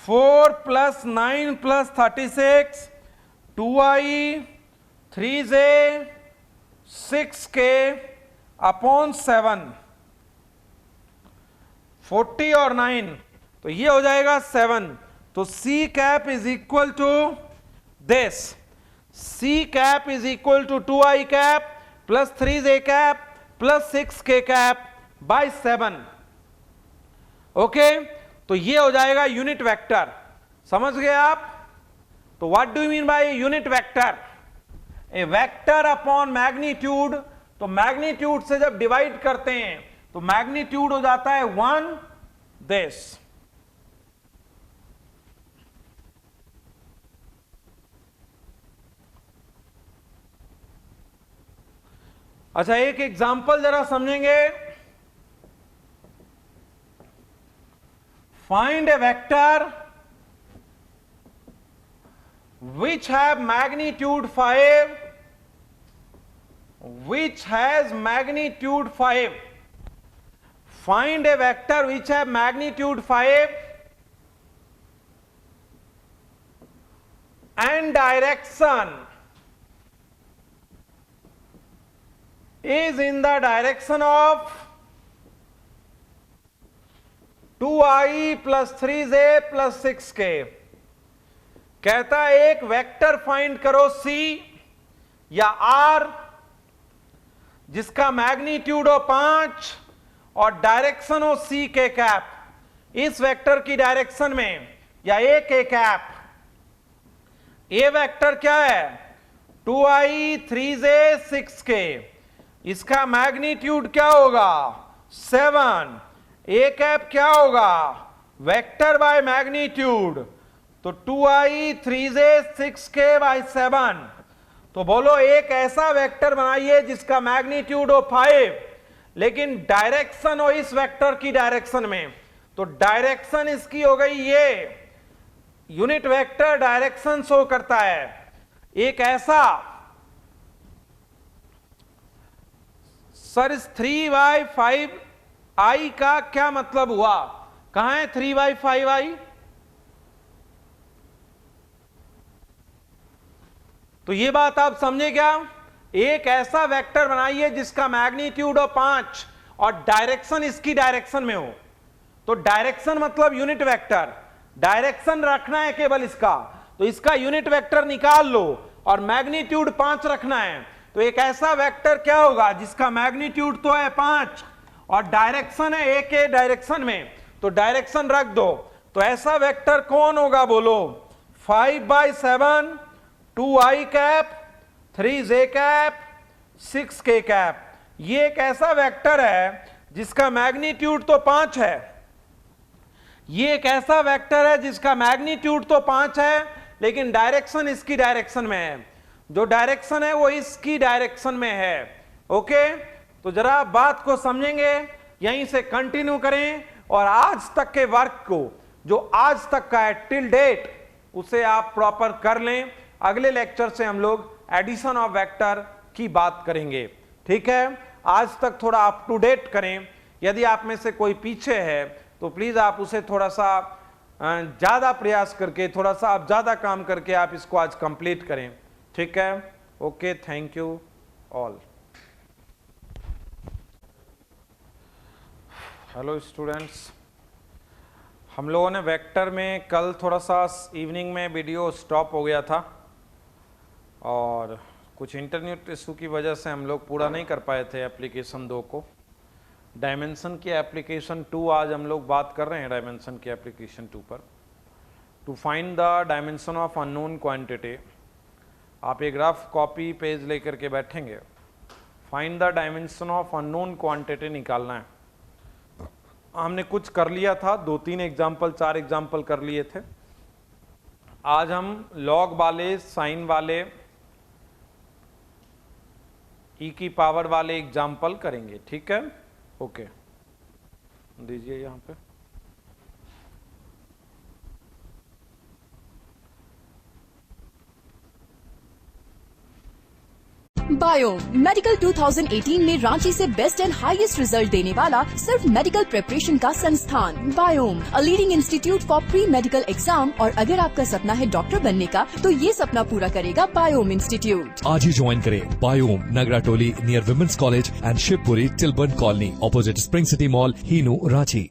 4 plus 9 plus 36, 2i 3j 6k upon 7, 40 और 9, तो ये हो जाएगा 7। तो c cap is equal to this, c cap is equal to 2i cap plus 3j cap plus 6k cap by 7। Okay, तो ये हो जाएगा यूनिट वेक्टर। समझ गए आप? तो what do you mean by unit vector? A vector upon magnitude. तो magnitude से जब डिवाइड करते हैं तो मैग्नीट्यूड हो जाता है 1 दिस। अच्छा, एक एग्जांपल जरा समझेंगे। Find A vector which have magnitude 5, which has magnitude 5. Find a vector which have magnitude 5 and direction is in the direction of 2i plus 3j plus 6k। कहता है एक वेक्टर फाइंड करो c या r जिसका magnitude हो 5 और direction हो c के कैप। इस वेक्टर की डायरेक्शन में या a के कैप, a वेक्टर क्या है? 2i 3j 6k, इसका मैग्नीट्यूड क्या होगा? 7। a कैप क्या होगा? वेक्टर बाय मैग्नीट्यूड, तो 2i 3j 6k बाय 7। तो बोलो एक ऐसा वेक्टर बनाइए जिसका मैग्नीट्यूड हो 5 लेकिन डायरेक्शन हो इस वेक्टर की डायरेक्शन में। तो डायरेक्शन इसकी हो गई ये, यूनिट वेक्टर डायरेक्शन शो करता है। एक ऐसा, सर इस 3/5i का क्या मतलब हुआ? कहां है 3/5i? तो ये बात आप समझे क्या? एक ऐसा वेक्टर बनाइए जिसका मैग्नीट्यूड हो 5 और डायरेक्शन इसकी डायरेक्शन में हो। तो डायरेक्शन मतलब यूनिट वेक्टर, डायरेक्शन रखना है केवल इसका। तो इसका यूनिट वेक्टर निकाल लो और मैग्नीट्यूड 5 रखना है। तो एक ऐसा वेक्टर क्या होगा जिसका मैग्नीट्यूड तो है 5 और डायरेक्शन है एक के डायरेक्शन में, तो डायरेक्शन रख दो। तो ऐसा वेक्टर कौन होगा बोलो? 5/7, 2i cap, 3j cap, 6k cap. ये एक ऐसा वेक्टर है जिसका मैग्नीट्यूड तो 5 है। ये एक ऐसा वेक्टर है जिसका मैग्नीट्यूड तो 5 है, लेकिन डायरेक्शन इसकी डायरेक्शन में है। जो डायरेक्शन है वो इसकी डायरेक्शन में है। ओके, तो जरा बात को समझेंगे, यहीं से कंटिन्यू करें और आज तक के वर्क को जो आज तक का है टिल डेट उसे आप प्रॉपर कर लें। अगले लेक्चर से हम लोग एडिशन ऑफ वेक्टर की बात करेंगे। ठीक है, आज तक थोड़ा अप टू डेट करें। यदि आप में से कोई पीछे है तो प्लीज आप उसे थोड़ा सा ज्यादा प्रयास करके, थोड़ा सा आप ज्यादा काम करके आप इसको आज कंप्लीट करें। ठीक है, okay, thank you all. Hello students, हम लोगों ने वेक्टर में कल थोड़ा सा इवनिंग में वीडियो स्टॉप हो गया था और कुछ इंटरनेट इशू की वजह से हम लोग पूरा नहीं कर पाए थे एप्लीकेशन 2 को। डायमेंशन की एप्लीकेशन 2 आज हम लोग बात कर रहे हैं। डायमेंशन की एप्लीकेशन 2 पर to find the dimension of unknown quantity. आप एक रफ कॉपी पेज लेकर के बैठेंगे, find the dimension of unknown quantity निकालना है। हमने कुछ कर लिया था, 2-3 एग्जाम्पल 4 एग्जाम्पल कर लिए थे। आज हम लॉग वाले, साइन वाले, ई की पावर वाले एग्जाम्पल करेंगे। ठीक है, ओके, दीजिए यहां पे। बायोम मेडिकल 2018 में रांची से बेस्ट एंड हाईएस्ट रिजल्ट देने वाला सिर्फ मेडिकल प्रिपरेशन का संस्थान biome, a leading institute for pre medical exam. और अगर आपका सपना है डॉक्टर बनने का, तो ये सपना पूरा करेगा बायोम इंस्टीट्यूट। आज ही ज्वाइन करें Biome, Nagra Toli near women's college and Shivpuri Tilburn colony, opposite Spring City Mall, Hinoo, Ranchi.